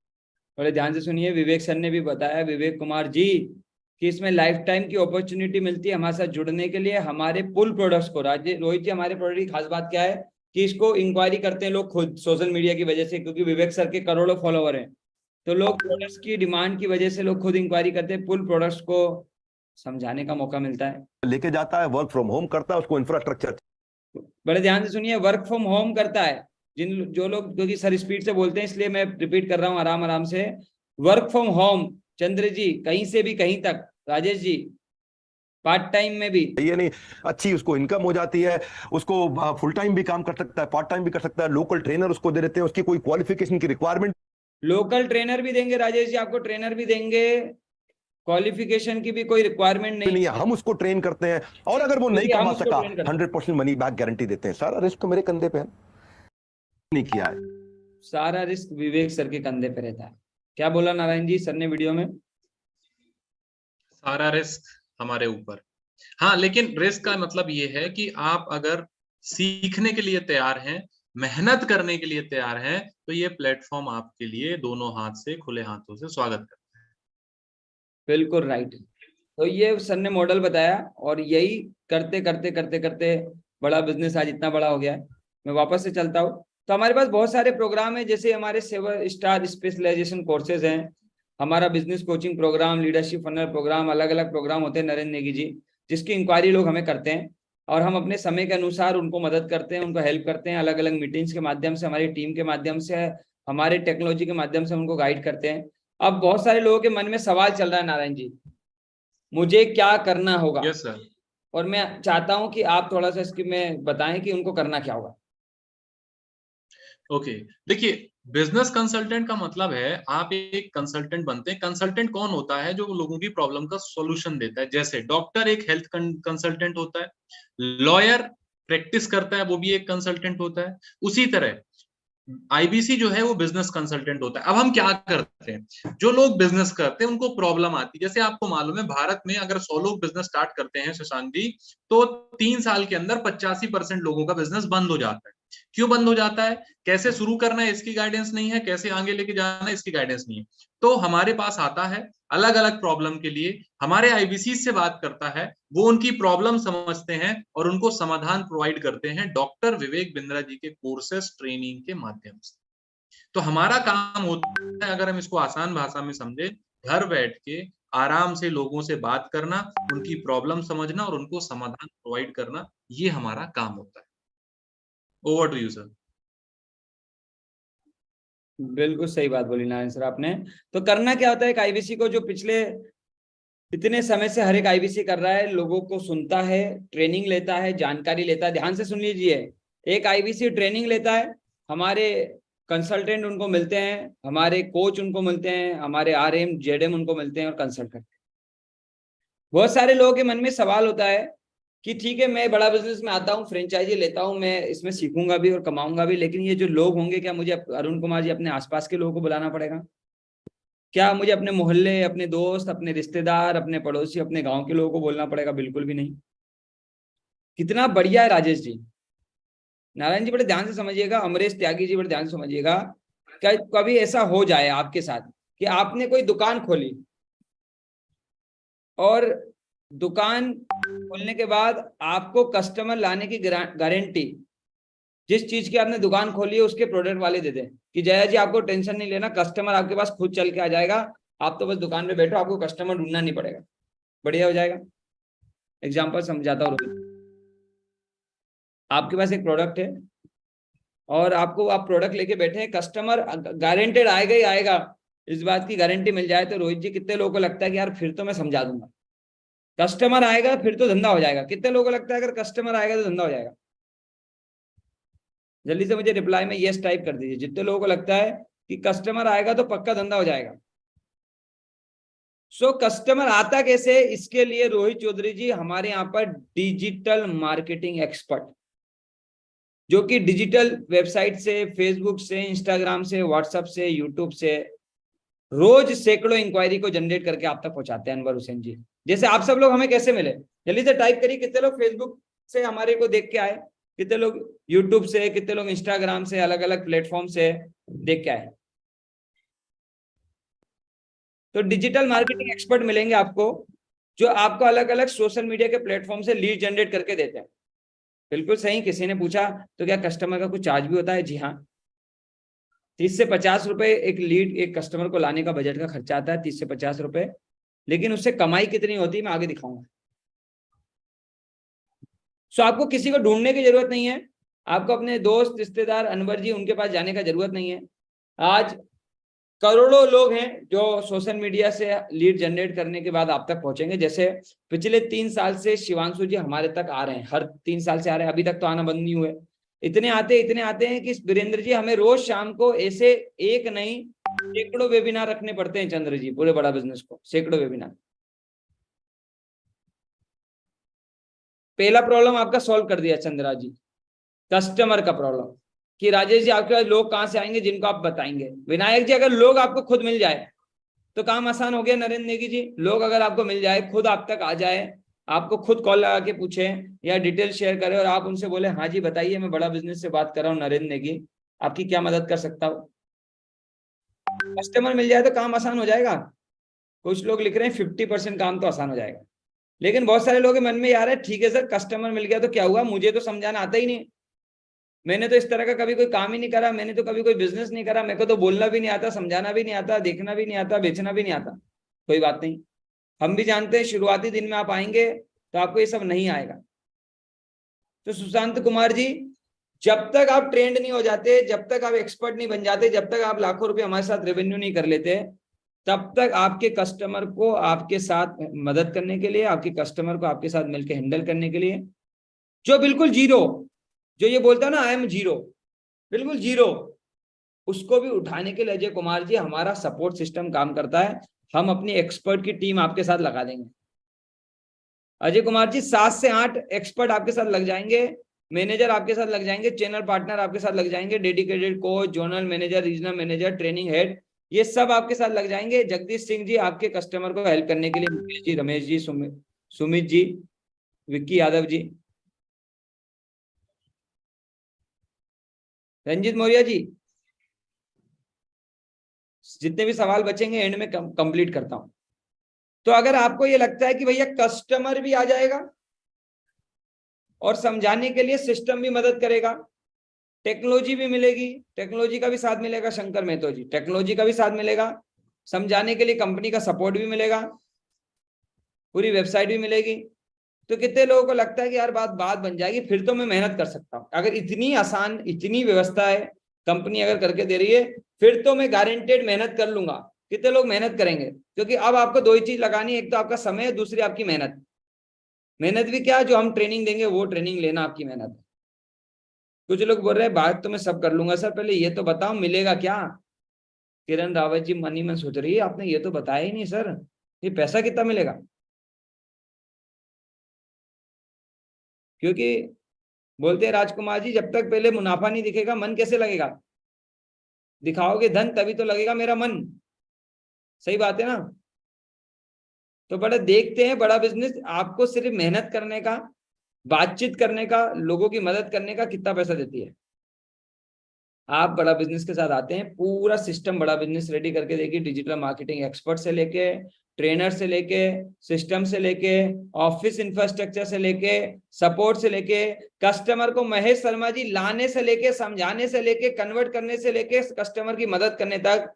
बड़े ध्यान से सुनिए, विवेक सर ने भी बताया, विवेक कुमार जी, कि इसमें लाइफ टाइम की अपॉर्चुनिटी मिलती है हमारे साथ जुड़ने के लिए, हमारे पुल प्रोडक्ट्स को। रोहित जी, हमारे प्रोडक्ट की खास बात क्या है कि इसको इंक्वायरी करते हैं लोग खुद सोशल मीडिया की वजह से, क्योंकि विवेक सर के करोड़ों फॉलोवर हैं। तो लोग प्रोडक्ट्स की डिमांड की वजह से लोग खुद इंक्वायरी करते हैं, पुल प्रोडक्ट्स को समझाने का मौका मिलता है। लेके जाता है, वर्क फ्रॉम होम करता है, उसको इंफ्रास्ट्रक्चर। बड़े ध्यान से सुनिए, वर्क फ्रॉम होम करता है। जो लोग, क्योंकि सर स्पीड से बोलते हैं इसलिए मैं रिपीट कर रहा हूँ आराम आराम से। Work from home, Chandra ji, कहीं से भी कहीं तक, राजेश जी, पार्ट टाइम में भी, ये नहीं, अच्छी उसको इनकम हो जाती है, उसको फुल टाइम भी काम कर सकता है, पार्ट टाइम भी कर सकता है। लोकल ट्रेनर उसको दे देते हैं, उसकी कोई क्वालिफिकेशन की रिक्वायरमेंट लोकल ट्रेनर भी देंगे राजेश जी, आपको ट्रेनर भी देंगे, क्वालिफिकेशन की भी कोई रिक्वायरमेंट नहीं है, हम उसको ट्रेन करते हैं। और अगर वो नहीं हम कमा उसको सका, ट्रेन करते हैं। 100% मनी बैक गारंटी देते हैं। सारा रिस्क तो मेरे कंधे पे है, नहीं किया है। सारा रिस्क विवेक सर के कंधे पे रहता है। क्या बोला नारायण जी सर ने वीडियो में? सारा रिस्क हमारे ऊपर। हाँ, लेकिन रिस्क का मतलब ये है कि आप अगर सीखने के लिए तैयार हैं, मेहनत करने के लिए तैयार हैं, तो ये प्लेटफॉर्म आपके लिए दोनों हाथ से, खुले हाथों से स्वागत करता है। बिल्कुल राइट। तो ये सर ने मॉडल बताया, और यही करते करते करते करते बड़ा बिजनेस आज इतना बड़ा हो गया है। मैं वापस से चलता हूँ। तो हमारे पास बहुत सारे प्रोग्राम है, जैसे हमारे 7 स्टार स्पेशलाइजेशन कोर्सेज हैं, हमारा business coaching programme, leadership funnel programme, अलग अलग प्रोग्राम होते हैं नरेंद्र नेगी जी, जिसकी इंक्वायरी लोग हमें करते हैं, और हम अपने समय के अनुसार उनको मदद करते हैं, उनको हेल्प करते हैं, अलग अलग मीटिंग्स के माध्यम से, हमारी टीम के माध्यम से, हमारे टेक्नोलॉजी के माध्यम से उनको गाइड करते हैं। अब बहुत सारे लोगों के मन में सवाल चल रहा है, नारायण जी, मुझे क्या करना होगा? Yes sir. और मैं चाहता हूं कि आप थोड़ा सा इसकी में बताएं कि उनको करना क्या होगा। ओके, देखिए, बिजनेस कंसल्टेंट का मतलब है आप एक कंसल्टेंट बनते हैं। कंसल्टेंट कौन होता है? जो लोगों की प्रॉब्लम का सॉल्यूशन देता है। जैसे डॉक्टर एक हेल्थ कंसल्टेंट होता है, लॉयर प्रैक्टिस करता है, वो भी एक कंसल्टेंट होता है। उसी तरह IBC जो है वो बिजनेस कंसल्टेंट होता है। अब हम क्या करते हैं, जो लोग बिजनेस करते हैं उनको प्रॉब्लम आती है। जैसे आपको मालूम है, भारत में अगर 100 लोग बिजनेस स्टार्ट करते हैं शशांक जी, तो 3 साल के अंदर 85% लोगों का बिजनेस बंद हो जाता है। क्यों बंद हो जाता है? कैसे शुरू करना है इसकी गाइडेंस नहीं है, कैसे आगे लेके जाना है इसकी गाइडेंस नहीं है। तो हमारे पास आता है अलग अलग प्रॉब्लम के लिए, हमारे IBC से बात करता है, वो उनकी प्रॉब्लम समझते हैं और उनको समाधान प्रोवाइड करते हैं डॉक्टर विवेक बिंद्रा जी के कोर्सेस, ट्रेनिंग के माध्यम से। तो हमारा काम होता है, अगर हम इसको आसान भाषा में समझे, घर बैठ के आराम से लोगों से बात करना, उनकी प्रॉब्लम समझना और उनको समाधान प्रोवाइड करना, ये हमारा काम होता है। Over to you sir. बिल्कुल सही बात बोली नारायण सर आपने। तो करना क्या होता है एक IBC को, जो पिछले इतने समय से हर एक IBC कर रहा है, लोगों को सुनता है, ट्रेनिंग लेता है, जानकारी लेता है। ध्यान से सुन लीजिए, एक IBC ट्रेनिंग लेता है, हमारे कंसल्टेंट उनको मिलते हैं, हमारे कोच उनको मिलते हैं, हमारे RM JM उनको मिलते हैं और कंसल्ट करते हैं। बहुत सारे लोगों के मन में सवाल होता है कि ठीक है, मैं बड़ा बिजनेस में आता हूँ, फ्रेंचाइजी लेता हूँ, मैं इसमें सीखूंगा भी और कमाऊंगा भी, लेकिन ये जो लोग होंगे, क्या मुझे अरुण कुमार जी अपने आसपास के लोगों को बुलाना पड़ेगा? क्या मुझे अपने मोहल्ले, अपने दोस्त, अपने रिश्तेदार, अपने पड़ोसी, अपने गांव के लोगों को बोलना पड़ेगा? बिल्कुल भी नहीं। कितना बढ़िया है राजेश जी, नारायण जी बड़े ध्यान से समझिएगा, अमरीश त्यागी जी बड़े ध्यान से समझिएगा। कभी ऐसा हो जाए आपके साथ कि आपने कोई दुकान खोली और दुकान खोलने के बाद आपको कस्टमर लाने की गारंटी जिस चीज की आपने दुकान खोली है उसके प्रोडक्ट वाले दे दें कि जया जी आपको टेंशन नहीं लेना, कस्टमर आपके पास खुद चल के आ जाएगा, आप तो बस दुकान पे बैठो, आपको कस्टमर ढूंढना नहीं पड़ेगा। बढ़िया हो जाएगा। एग्जाम्पल समझाता हूँ। आपके पास एक प्रोडक्ट है और आपको आप प्रोडक्ट लेके बैठे हैं, कस्टमर गारंटेड आएगा ही आएगा, इस बात की गारंटी मिल जाए तो रोहित जी कितने लोगों को लगता है कि यार फिर तो मैं समझा दूंगा, कस्टमर आएगा फिर तो धंधा हो जाएगा? कितने लोगों को लगता है अगर कस्टमर आएगा तो धंधा हो जाएगा? जल्दी से मुझे रिप्लाई में यस टाइप कर दीजिए जितने लोगों को लगता है कि कस्टमर आएगा तो पक्का धंधा हो जाएगा। सो कस्टमर आता कैसे, इसके लिए रोहित चौधरी जी हमारे यहाँ पर डिजिटल मार्केटिंग एक्सपर्ट, जो कि डिजिटल वेबसाइट से, फेसबुक से, इंस्टाग्राम से, व्हाट्सएप से, यूट्यूब से रोज सैकड़ों इंक्वायरी को जनरेट करके आप तक पहुंचाते हैं। अनवर हुसैन जी जैसे आप सब लोग हमें कैसे मिले? जल्दी से टाइप करिए कितने लोग फेसबुक से हमारे को देख के आए, कितने लोग यूट्यूब से, कितने लोग इंस्टाग्राम से, अलग अलग प्लेटफॉर्म से देख के आए। तो डिजिटल मार्केटिंग एक्सपर्ट मिलेंगे आपको जो आपको अलग अलग सोशल मीडिया के प्लेटफॉर्म से लीड जनरेट करके देते हैं। बिल्कुल सही। किसी ने पूछा तो क्या कस्टमर का कुछ चार्ज भी होता है? जी हाँ, 30 से 50 रुपए एक लीड, एक कस्टमर को लाने का बजट का खर्चा आता है, 30 से 50 रुपए। लेकिन उससे कमाई कितनी होती है मैं आगे दिखाऊंगा। सो आपको किसी को ढूंढने की जरूरत नहीं है, आपको अपने दोस्त, रिश्तेदार, अनवर जी उनके पास जाने का जरूरत नहीं है। आज करोड़ों लोग हैं जो सोशल मीडिया से लीड जनरेट करने के बाद आप तक पहुंचेंगे। जैसे पिछले 3 साल से शिवांशु जी हमारे तक आ रहे हैं, हर 3 साल से आ रहे हैं, अभी तक तो आना बंद नहीं हुए। इतने आते हैं कि वीरेंद्र जी हमें रोज शाम को ऐसे एक नहीं सैकड़ों वेबिनार रखने पड़ते हैं। चंद्र जी पूरे बड़ा बिजनेस को सैकड़ों वेबिनार। पहला प्रॉब्लम आपका सॉल्व कर दिया चंद्रा जी, कस्टमर का प्रॉब्लम, कि राजेश जी आपके पास लोग कहां से आएंगे जिनको आप बताएंगे। विनायक जी अगर लोग आपको खुद मिल जाए तो काम आसान हो गया। नरेंद्र नेगी जी लोग अगर आपको मिल जाए, खुद आप तक आ जाए, आपको खुद कॉल लगा के पूछे या डिटेल शेयर करे और आप उनसे बोले हाँ जी बताइए मैं बड़ा बिजनेस से बात कर रहा हूँ नरेंद्र नेगी, आपकी क्या मदद कर सकता हूँ। कस्टमर मिल जाए तो काम आसान हो जाएगा। कुछ लोग लिख रहे हैं 50% काम तो आसान हो जाएगा, लेकिन बहुत सारे लोगों के मन में यार है ठीक है सर कस्टमर मिल गया तो क्या हुआ, मुझे तो समझाना आता ही नहीं, मैंने तो इस तरह का कभी कोई काम ही नहीं करा, मैंने तो कभी कोई बिजनेस नहीं करा, मेरे को तो बोलना भी नहीं आता, समझाना भी नहीं आता, देखना भी नहीं आता, बेचना भी नहीं आता। कोई बात नहीं, हम भी जानते हैं शुरुआती दिन में आप आएंगे तो आपको ये सब नहीं आएगा। तो सुशांत कुमार जी जब तक आप ट्रेंड नहीं हो जाते, जब तक आप एक्सपर्ट नहीं बन जाते, जब तक आप लाखों रुपए हमारे साथ रेवेन्यू नहीं कर लेते, तब तक आपके कस्टमर को आपके साथ मदद करने के लिए, आपके कस्टमर को आपके साथ मिलकर हैंडल करने के लिए, जो बिल्कुल जीरो, जो ये बोलता है ना आई एम जीरो, बिल्कुल जीरो, उसको भी उठाने के लिए अजय कुमार जी हमारा सपोर्ट सिस्टम काम करता है। हम अपनी एक्सपर्ट की टीम आपके साथ लगा देंगे। अजय कुमार जी 7 से 8 एक्सपर्ट आपके साथ लग जाएंगे, मैनेजर आपके साथ लग जाएंगे, चैनल पार्टनर आपके साथ लग जाएंगे, dedicated coach, zonal manager, regional manager, training head, ये सब आपके साथ लग जाएंगे। जगदीश सिंह जी आपके कस्टमर को हेल्प करने के लिए, मुकेश जी, रमेश जी, सुमित जी, विक्की यादव जी, रंजीत मौर्य जी, जितने भी सवाल बचेंगे एंड में कंप्लीट करता हूं। तो अगर आपको ये लगता है कि भैया कस्टमर भी आ जाएगा और समझाने के लिए सिस्टम भी मदद करेगा, टेक्नोलॉजी भी मिलेगी, टेक्नोलॉजी का भी साथ मिलेगा, शंकर मेहतो जी टेक्नोलॉजी का भी साथ मिलेगा, समझाने के लिए कंपनी का सपोर्ट भी मिलेगा, पूरी वेबसाइट भी मिलेगी, तो कितने लोगों को लगता है कि यार बात बन जाएगी, फिर तो मैं मेहनत कर सकता हूं। अगर इतनी आसान, इतनी व्यवस्था है कंपनी अगर करके दे रही है, फिर तो मैं गारंटेड मेहनत कर लूंगा। कितने लोग मेहनत करेंगे? क्योंकि अब आपको 2 ही चीज लगानी है, एक तो आपका समय, दूसरी आपकी मेहनत। मेहनत भी क्या, जो हम ट्रेनिंग देंगे वो ट्रेनिंग लेना आपकी मेहनत है। कुछ लोग बोल रहे हैं बात तो मैं सब कर लूंगा सर, पहले ये तो बताओ मिलेगा क्या। किरण रावत जी मनी में सोच रही है, आपने ये तो बताया ही नहीं सर, ये पैसा कितना मिलेगा। क्योंकि बोलते हैं राजकुमार जी, जब तक पहले मुनाफा नहीं दिखेगा मन कैसे लगेगा। दिखाओगे धन तभी तो लगेगा मेरा मन। सही बात है ना। तो बड़ा देखते हैं, बड़ा बिजनेस आपको सिर्फ मेहनत करने का, बातचीत करने का, लोगों की मदद करने का कितना पैसा देती है। आप बड़ा बिजनेस के साथ आते हैं, पूरा सिस्टम बड़ा बिजनेस रेडी करके देखिए। डिजिटल मार्केटिंग एक्सपर्ट से लेके, ट्रेनर से लेके, सिस्टम से लेके, ऑफिस इंफ्रास्ट्रक्चर से लेके, सपोर्ट से लेके, कस्टमर को महेश शर्मा जी लाने से लेके, समझाने से लेके, कन्वर्ट करने से लेके, कस्टमर की मदद करने तक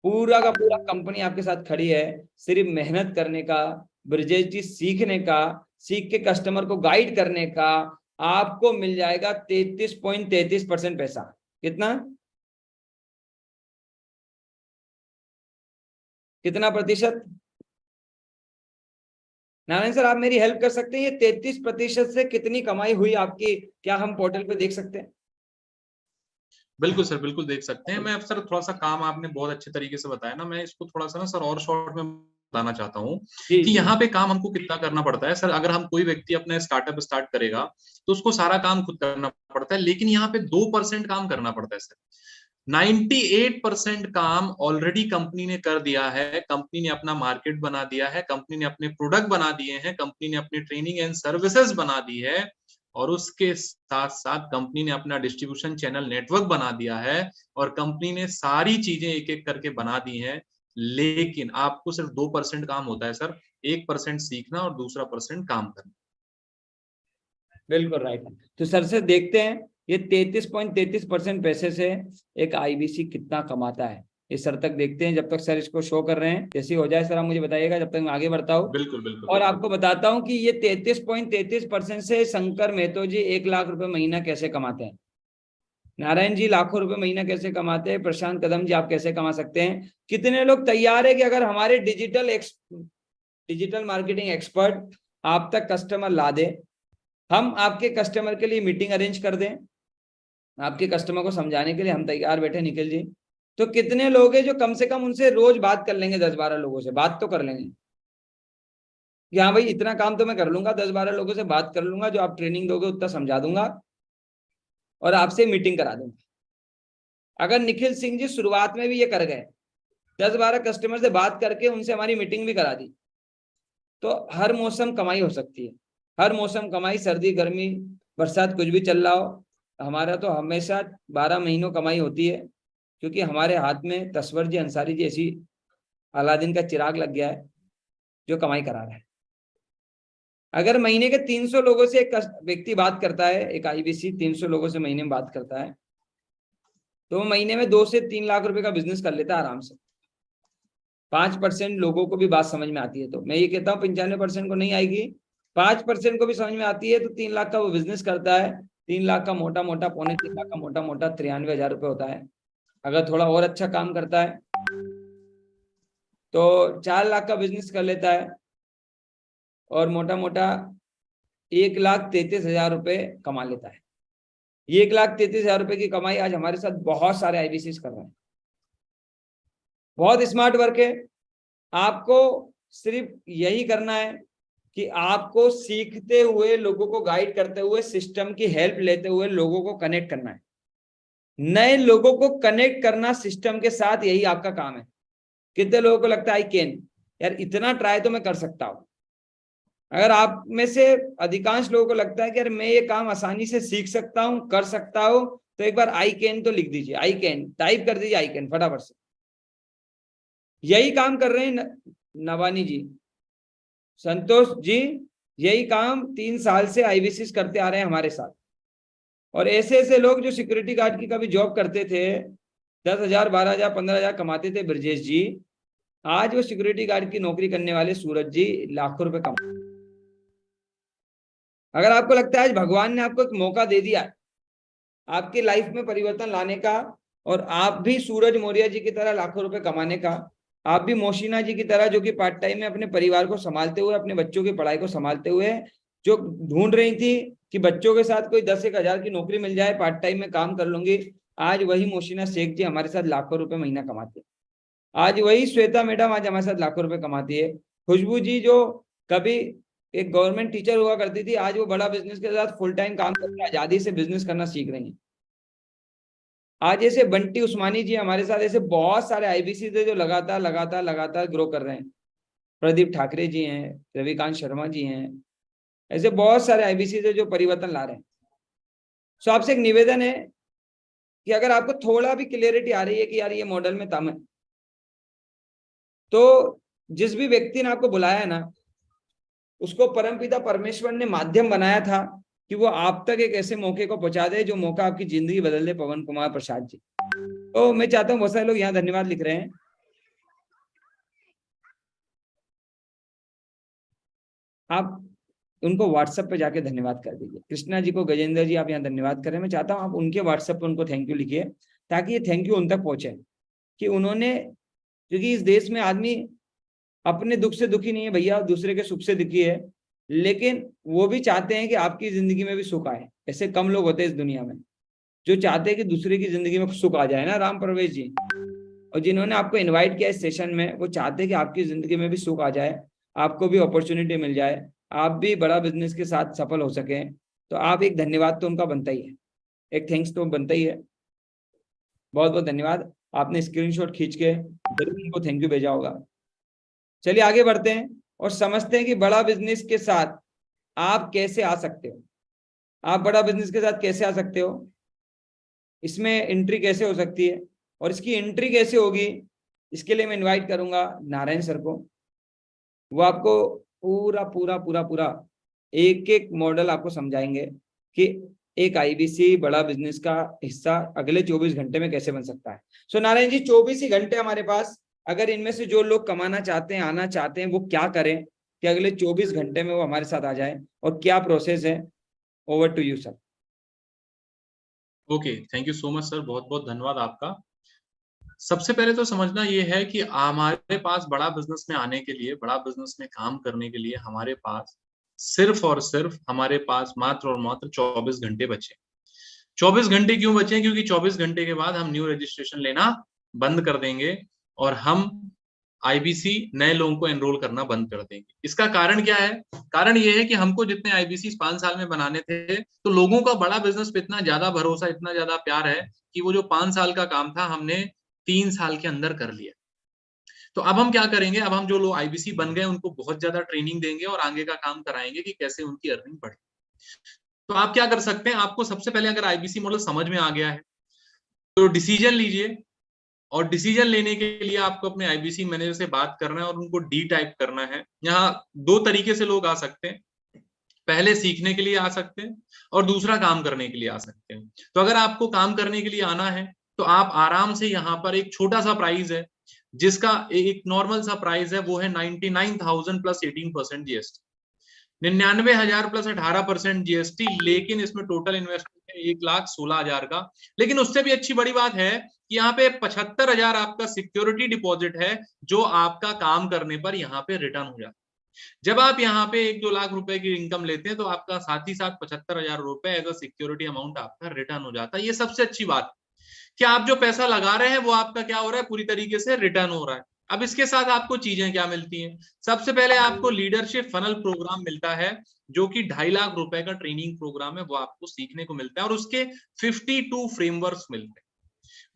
पूरा का पूरा कंपनी आपके साथ खड़ी है। सिर्फ मेहनत करने का, ब्रजेश जी सीखने का, सीख के कस्टमर को गाइड करने का। आपको मिल जाएगा 33.33% पैसा। कितना कितना प्रतिशत। नारायण सर आप मेरी हेल्प कर सकते हैं, ये 33% से कितनी कमाई हुई आपकी, क्या हम पोर्टल पे देख सकते हैं। बिल्कुल सर, बिल्कुल देख सकते हैं। मैं सर थोड़ा सा काम आपने बहुत अच्छे तरीके से बताया ना, मैं इसको थोड़ा सा ना सर और शॉर्ट में बताना चाहता हूँ कि यहाँ पे काम हमको कितना करना पड़ता है। सर अगर हम कोई व्यक्ति अपना स्टार्टअप स्टार्ट करेगा तो उसको सारा काम खुद करना पड़ता है, लेकिन यहाँ पे 2% काम करना पड़ता है सर। 98% काम ऑलरेडी कंपनी ने कर दिया है। कंपनी ने अपना मार्केट बना दिया है, कंपनी ने अपने प्रोडक्ट बना दिए हैं, कंपनी ने अपनी ट्रेनिंग एंड सर्विसेज बना दी है, और उसके साथ साथ कंपनी ने अपना डिस्ट्रीब्यूशन चैनल नेटवर्क बना दिया है, और कंपनी ने सारी चीजें एक एक करके बना दी हैं। लेकिन आपको सिर्फ 2% काम होता है सर, 1% सीखना और दूसरा % काम करना। बिल्कुल राइट। तो सर से देखते हैं ये 33.33% पैसे से एक आईबीसी कितना कमाता है, इस सर तक देखते हैं। जब तक सर इसको शो कर रहे हैं, जैसे हो जाए सर आप मुझे बताइएगा, जब तक मैं आगे बढ़ता हूँ। बिल्कुल बिल्कुल। और आपको बताता हूँ कि ये 33.33% से शंकर मेहतो जी 1 लाख रुपए महीना कैसे कमाते हैं, नारायण जी लाखों रुपए महीना कैसे कमाते हैं, प्रशांत कदम जी आप कैसे कमा सकते हैं। कितने लोग तैयार है कि अगर हमारे डिजिटल मार्केटिंग एक्सपर्ट आप तक कस्टमर ला दे, हम आपके कस्टमर के लिए मीटिंग अरेंज कर दें, आपके कस्टमर को समझाने के लिए हम तैयार बैठे निखिल जी। तो कितने लोग हैं जो कम से कम उनसे रोज बात कर लेंगे, 10-12 लोगों से बात तो कर लेंगे कि हाँ भाई इतना काम तो मैं कर लूंगा, 10-12 लोगों से बात कर लूंगा, जो आप ट्रेनिंग दोगे उतना समझा दूंगा और आपसे मीटिंग करा दूंगा। अगर निखिल सिंह जी शुरुआत में भी ये कर गए, 10-12 कस्टमर से बात करके उनसे हमारी मीटिंग भी करा दी, तो हर मौसम कमाई हो सकती है। हर मौसम कमाई, सर्दी गर्मी बरसात कुछ भी चल रहा हो, हमारा तो हमेशा 12 महीनों कमाई होती है। क्योंकि हमारे हाथ में तस्वर जी अंसारी जी ऐसी अलादीन का चिराग लग गया है जो कमाई करा रहा है। अगर महीने के 300 लोगों से एक व्यक्ति बात करता है, एक आईबीसी 300 लोगों से महीने में बात करता है, तो महीने में 2 से 3 लाख रुपए का बिजनेस कर लेता है आराम से। 5% लोगों को भी बात समझ में आती है, तो मैं ये कहता हूँ 95% को नहीं आएगी, 5% को भी समझ में आती है तो 3 लाख का वो बिजनेस करता है। 3 लाख का मोटा मोटा, 3.25 लाख का मोटा मोटा 93,000 रुपये होता है। अगर थोड़ा और अच्छा काम करता है तो 4 लाख का बिजनेस कर लेता है और मोटा मोटा 1,33,000 रुपये कमा लेता है। ये 1,33,000 रुपये की कमाई आज हमारे साथ बहुत सारे आईबीसी कर रहे हैं। बहुत स्मार्ट वर्क है। आपको सिर्फ यही करना है कि आपको सीखते हुए, लोगों को गाइड करते हुए, सिस्टम की हेल्प लेते हुए लोगों को कनेक्ट करना है। नए लोगों को कनेक्ट करना सिस्टम के साथ, यही आपका काम है। कितने लोगों को लगता है आई कैन, यार इतना ट्राई तो मैं कर सकता हूं। अगर आप में से अधिकांश लोगों को लगता है कि यार मैं ये काम आसानी से सीख सकता हूं, कर सकता हूं, तो एक बार आई कैन तो लिख दीजिए, आई कैन टाइप कर दीजिए, आई कैन फटाफट से। यही काम कर रहे हैं नवानी जी, संतोष जी, यही काम 3 साल से आईबीसी करते आ रहे हैं हमारे साथ। और ऐसे ऐसे लोग जो सिक्योरिटी गार्ड की कभी जॉब करते थे, 10,000 12,000 15,000 कमाते थे ब्रजेश जी, आज वो सिक्योरिटी गार्ड की नौकरी करने वाले सूरज जी लाखों रुपए कमा। अगर आपको लगता है आज भगवान ने आपको एक मौका दे दिया आपकी लाइफ में परिवर्तन लाने का, और आप भी सूरज मौर्य जी की तरह लाखों रुपए कमाने का, आप भी मोशिना जी की तरह जो कि पार्ट टाइम में अपने परिवार को संभालते हुए, अपने बच्चों की पढ़ाई को संभालते हुए जो ढूंढ रही थी कि बच्चों के साथ कोई 10-1 हज़ार की नौकरी मिल जाए, पार्ट टाइम में काम कर लूंगी, आज वही मोशिना शेख जी हमारे साथ लाखों रुपए महीना कमाती है। आज वही श्वेता मैडम आज हमारे साथ लाखों रुपए कमाती है। खुशबू जी जो कभी एक गवर्नमेंट टीचर हुआ करती थी, आज वो बड़ा बिजनेस के साथ फुल टाइम काम करके आजादी से बिजनेस करना सीख रही हैं। आज ऐसे बंटी उस्मानी जी हमारे साथ, ऐसे बहुत सारे आईबीसी थे जो लगातार ग्रो कर रहे हैं। प्रदीप ठाकरे जी हैं, रविकांत शर्मा जी हैं, ऐसे बहुत सारे आईबीसी थे जो परिवर्तन ला रहे हैं। सो आपसे एक निवेदन है कि अगर आपको थोड़ा भी क्लियरिटी आ रही है कि यार ये मॉडल में दम है, तो जिस भी व्यक्ति ने आपको बुलाया है ना, उसको परमपिता परमेश्वर ने माध्यम बनाया था कि वो आप तक एक ऐसे मौके को पहुंचा दे जो मौका आपकी जिंदगी बदल दे। पवन कुमार प्रसाद जी। तो मैं चाहता हूं, बहुत सारे लोग यहाँ धन्यवाद लिख रहे हैं, आप उनको व्हाट्सएप पे जाके धन्यवाद कर दीजिए। कृष्णा जी को, गजेंद्र जी आप यहाँ धन्यवाद कर रहे हैं, मैं चाहता हूँ आप उनके व्हाट्सएप पे उनको थैंक यू लिखिए, ताकि ये थैंक यू उन तक पहुंचे कि उन्होंने, क्योंकि इस देश में आदमी अपने दुख से दुखी नहीं है भैया, दूसरे के सुख से दुखी है, लेकिन वो भी चाहते हैं कि आपकी जिंदगी में भी सुख आए। ऐसे कम लोग होते हैं इस दुनिया में जो चाहते हैं कि दूसरे की जिंदगी में सुख आ जाए ना, राम प्रवेश जी। और जिन्होंने आपको इनवाइट किया इस सेशन में, वो चाहते हैं कि आपकी जिंदगी में भी सुख आ जाए, आपको भी अपॉर्चुनिटी मिल जाए, आप भी बड़ा बिजनेस के साथ सफल हो सके। तो आप एक धन्यवाद तो उनका बनता ही है, एक थैंक्स तो बनता ही है। बहुत बहुत धन्यवाद, आपने स्क्रीनशॉट खींच के जरूर उनको थैंक यू भेजा होगा। चलिए आगे बढ़ते हैं और समझते हैं कि बड़ा बिजनेस के साथ आप कैसे आ सकते हो। आप बड़ा बिजनेस के साथ कैसे आ सकते हो, इसमें एंट्री कैसे हो सकती है, और इसकी एंट्री कैसे होगी, इसके लिए मैं इनवाइट करूंगा नारायण सर को। वो आपको पूरा पूरा पूरा पूरा एक एक मॉडल आपको समझाएंगे कि एक आईबीसी बड़ा बिजनेस का हिस्सा अगले 24 घंटे में कैसे बन सकता है। सो नारायण जी, 24 ही घंटे हमारे पास, अगर इनमें से जो लोग कमाना चाहते हैं, आना चाहते हैं, वो क्या करें कि अगले 24 घंटे में वो हमारे साथ आ जाए, और क्या प्रोसेस है। Over to you sir. Okay, thank you so much sir, बहुत बहुत धन्यवाद आपका। सबसे पहले तो समझना ये है कि हमारे पास बड़ा बिजनेस में आने के लिए, बड़ा बिजनेस में काम करने के लिए हमारे पास सिर्फ और सिर्फ हमारे पास मात्र और मात्र 24 घंटे बचे। 24 घंटे क्यों बचे? क्योंकि 24 घंटे के बाद हम न्यू रजिस्ट्रेशन लेना बंद कर देंगे और हम आईबीसी नए लोगों को एनरोल करना बंद कर देंगे। इसका कारण क्या है? कारण ये है कि हमको जितने आईबीसी 5 साल में बनाने थे, तो लोगों का बड़ा बिजनेस पे इतना ज्यादा भरोसा, इतना ज्यादा प्यार है कि वो जो 5 साल का काम था हमने 3 साल के अंदर कर लिया। तो अब हम क्या करेंगे, अब हम जो लोग आईबीसी बन गए उनको बहुत ज्यादा ट्रेनिंग देंगे और आगे का काम कराएंगे कि कैसे उनकी अर्निंग बढ़े। तो आप क्या कर सकते हैं, आपको सबसे पहले अगर आईबीसी मॉडल समझ में आ गया है तो डिसीजन लीजिए, और डिसीजन लेने के लिए आपको अपने आईबीसी मैनेजर से बात करना है और उनको डी टाइप करना है। यहाँ 2 तरीके से लोग आ सकते हैं, पहले सीखने के लिए आ सकते हैं और दूसरा काम करने के लिए आ सकते हैं। तो अगर आपको काम करने के लिए आना है तो आप आराम से, यहाँ पर एक छोटा सा प्राइस है जिसका एक नॉर्मल सा प्राइस है, वो है 99,000 प्लस 18% जीएसटी, 99,000 प्लस 18% जीएसटी। लेकिन इसमें टोटल इन्वेस्टमेंट है 1,16,000 का। लेकिन उससे भी अच्छी बड़ी बात है कि यहाँ पे 75,000 आपका सिक्योरिटी डिपॉजिट है जो आपका काम करने पर यहाँ पे रिटर्न हो जाता है। जब आप यहाँ पे 1-2 लाख रुपए की इनकम लेते हैं तो आपका साथ ही साथ 75,000 रुपए एज अ सिक्योरिटी अमाउंट आपका रिटर्न हो जाता है। ये सबसे अच्छी बात कि आप जो पैसा लगा रहे हैं वो आपका क्या हो रहा है, पूरी तरीके से रिटर्न हो रहा है। अब इसके साथ आपको चीजें क्या मिलती हैं? सबसे पहले आपको लीडरशिप फनल प्रोग्राम मिलता है जो कि 2.5 लाख रुपए का ट्रेनिंग प्रोग्राम है, वो आपको सीखने को मिलता है और उसके 52 फ्रेमवर्क्स मिलते हैं।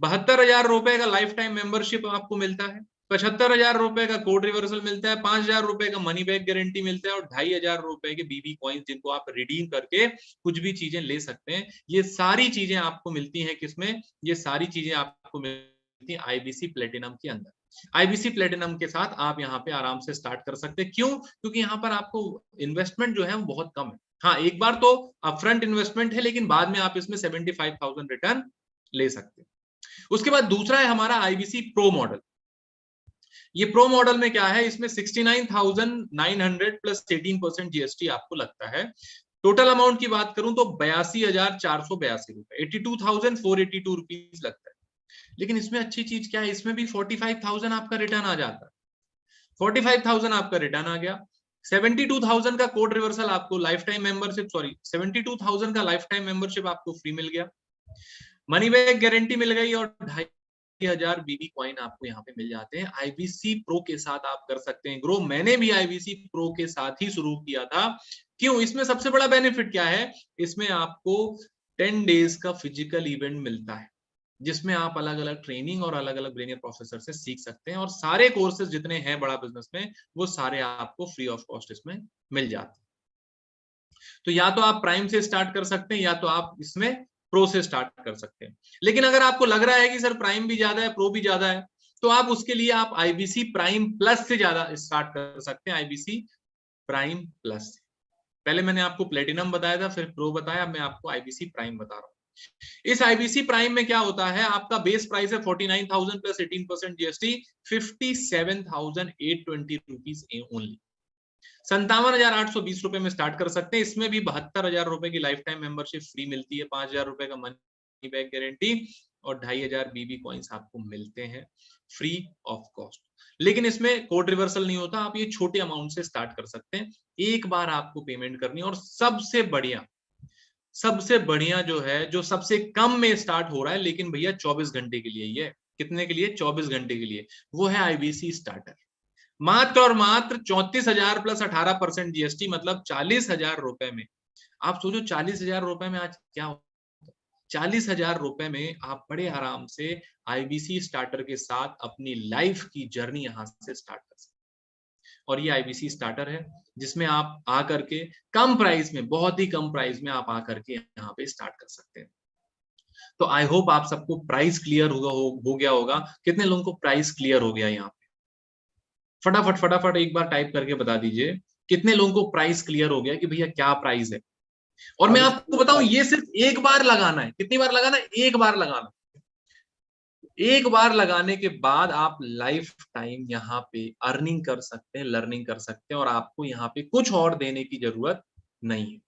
72,000 रुपए का लाइफ टाइम मेंबरशिप आपको मिलता है, 75,000 रुपए का कोड रिवर्सल मिलता है, 5,000 रुपए का मनी बैक गारंटी मिलता है और 2,500 रुपए के बीबी कॉइन्स जिनको आप रिडीम करके कुछ भी चीजें ले सकते हैं। ये सारी चीजें आपको मिलती हैं किसमें? ये सारी चीजें आपको मिलती हैं आईबीसी प्लेटिनम के अंदर। आईबीसी प्लेटिनम के साथ आप यहाँ पे आराम से स्टार्ट कर सकते हैं। क्यों? क्योंकि यहाँ पर आपको इन्वेस्टमेंट जो है वो बहुत कम है। हाँ, एक बार तो अपफ्रंट इन्वेस्टमेंट है, लेकिन बाद में आप इसमें 75,000 रिटर्न ले सकते हैं। उसके बाद दूसरा है हमारा आईबीसी प्रो मॉडल। ये प्रो मॉडल में क्या है, इसमें 69,900 प्लस 18% जीएसटी आपको लगता है। टोटल अमाउंट की बात करूं तो 82,482 रुपए, 82,482 रुपीज लगता है। लेकिन इसमें अच्छी चीज क्या है, इसमें भी 45,000 आपका रिटर्न आ जाता है। 45,000 आपका रिटर्न आ गया। 72,000 का कोड रिवर्सल आपको लाइफ टाइम मेंबरशिप, सॉरी 72,000 का लाइफ टाइम मेंबरशिप आपको फ्री मिल गया, मनी बैक गारंटी मिल गई और 2,500 बीबी कॉइन आपको यहाँ पे मिल जाते हैं। आईबीसी प्रो के साथ आप कर सकते हैं ग्रो। मैंने भी आईबीसी प्रो के साथ ही शुरू किया था। क्यों? इसमें सबसे बड़ा बेनिफिट क्या है? इसमें आपको 10 डेज का फिजिकल इवेंट मिलता है जिसमें आप अलग अलग ट्रेनिंग और अलग अलग ब्रेनियर प्रोफेसर से सीख सकते हैं, और सारे कोर्सेज जितने हैं बड़ा बिजनेस में वो सारे आपको फ्री ऑफ कॉस्ट इसमें मिल जाते हैं। तो या तो आप प्राइम से स्टार्ट कर सकते हैं या तो आप इसमें प्रो से स्टार्ट कर सकते हैं। लेकिन अगर आपको लग रहा है कि सर प्राइम भी ज्यादा है प्रो भी ज्यादा है, तो आप उसके लिए आप आईबीसी प्राइम प्लस से ज्यादा स्टार्ट कर सकते हैं। IBC prime plus. पहले मैंने आपको प्लेटिनम बताया था, फिर प्रो बताया, अब मैं आपको आईबीसी प्राइम बता रहा हूँ। इस आईबीसी प्राइम में क्या होता है, आपका बेस प्राइस है 49,000 प्लस 18% जीएसटी, 57,820 रुपीज ओनली। 57,820 रुपए में स्टार्ट कर सकते हैं। इसमें भी 72,000 रुपए की लाइफ टाइम मेंबरशिप फ्री मिलती है, 5,000 रुपए का मनी बैक गारंटी और 2,500 बीबी कॉइन्स आपको मिलते हैं फ्री ऑफ कॉस्ट। लेकिन इसमें कोड रिवर्सल नहीं होता, आप ये छोटे अमाउंट से स्टार्ट कर सकते हैं। एक बार आपको पेमेंट करनी है, और सबसे बढ़िया जो है, जो सबसे कम में स्टार्ट हो रहा है लेकिन भैया 24 घंटे के लिए ही है। कितने के लिए? 24 घंटे के लिए। वो है आईबीसी स्टार्टर। मात्र और मात्र 34,000 प्लस 18% जीएसटी, मतलब 40,000 रुपए में। आप सोचो 40,000 रुपए में आज क्या होता है। 40,000 रुपए में आप बड़े आराम से आईबीसी स्टार्टर के साथ अपनी लाइफ की जर्नी यहां से स्टार्ट कर सकते हैं। और ये आईबीसी स्टार्टर है जिसमें आप आकर के कम प्राइस में, बहुत ही कम प्राइस में आप आकर के यहाँ पे स्टार्ट कर सकते हैं। तो आई होप आप सबको प्राइस क्लियर हो गया होगा। कितने लोगों को प्राइस क्लियर हो गया यहाँ पे? फटाफट एक बार टाइप करके बता दीजिए कितने लोगों को प्राइस क्लियर हो गया कि भैया क्या प्राइस है। और मैं आपको बताऊं, ये सिर्फ एक बार लगाना है। कितनी बार लगाना है? एक बार लगाना। एक बार लगाने के बाद आप लाइफ टाइम यहाँ पे अर्निंग कर सकते हैं, लर्निंग कर सकते हैं, और आपको यहाँ पे कुछ और देने की जरूरत नहीं है।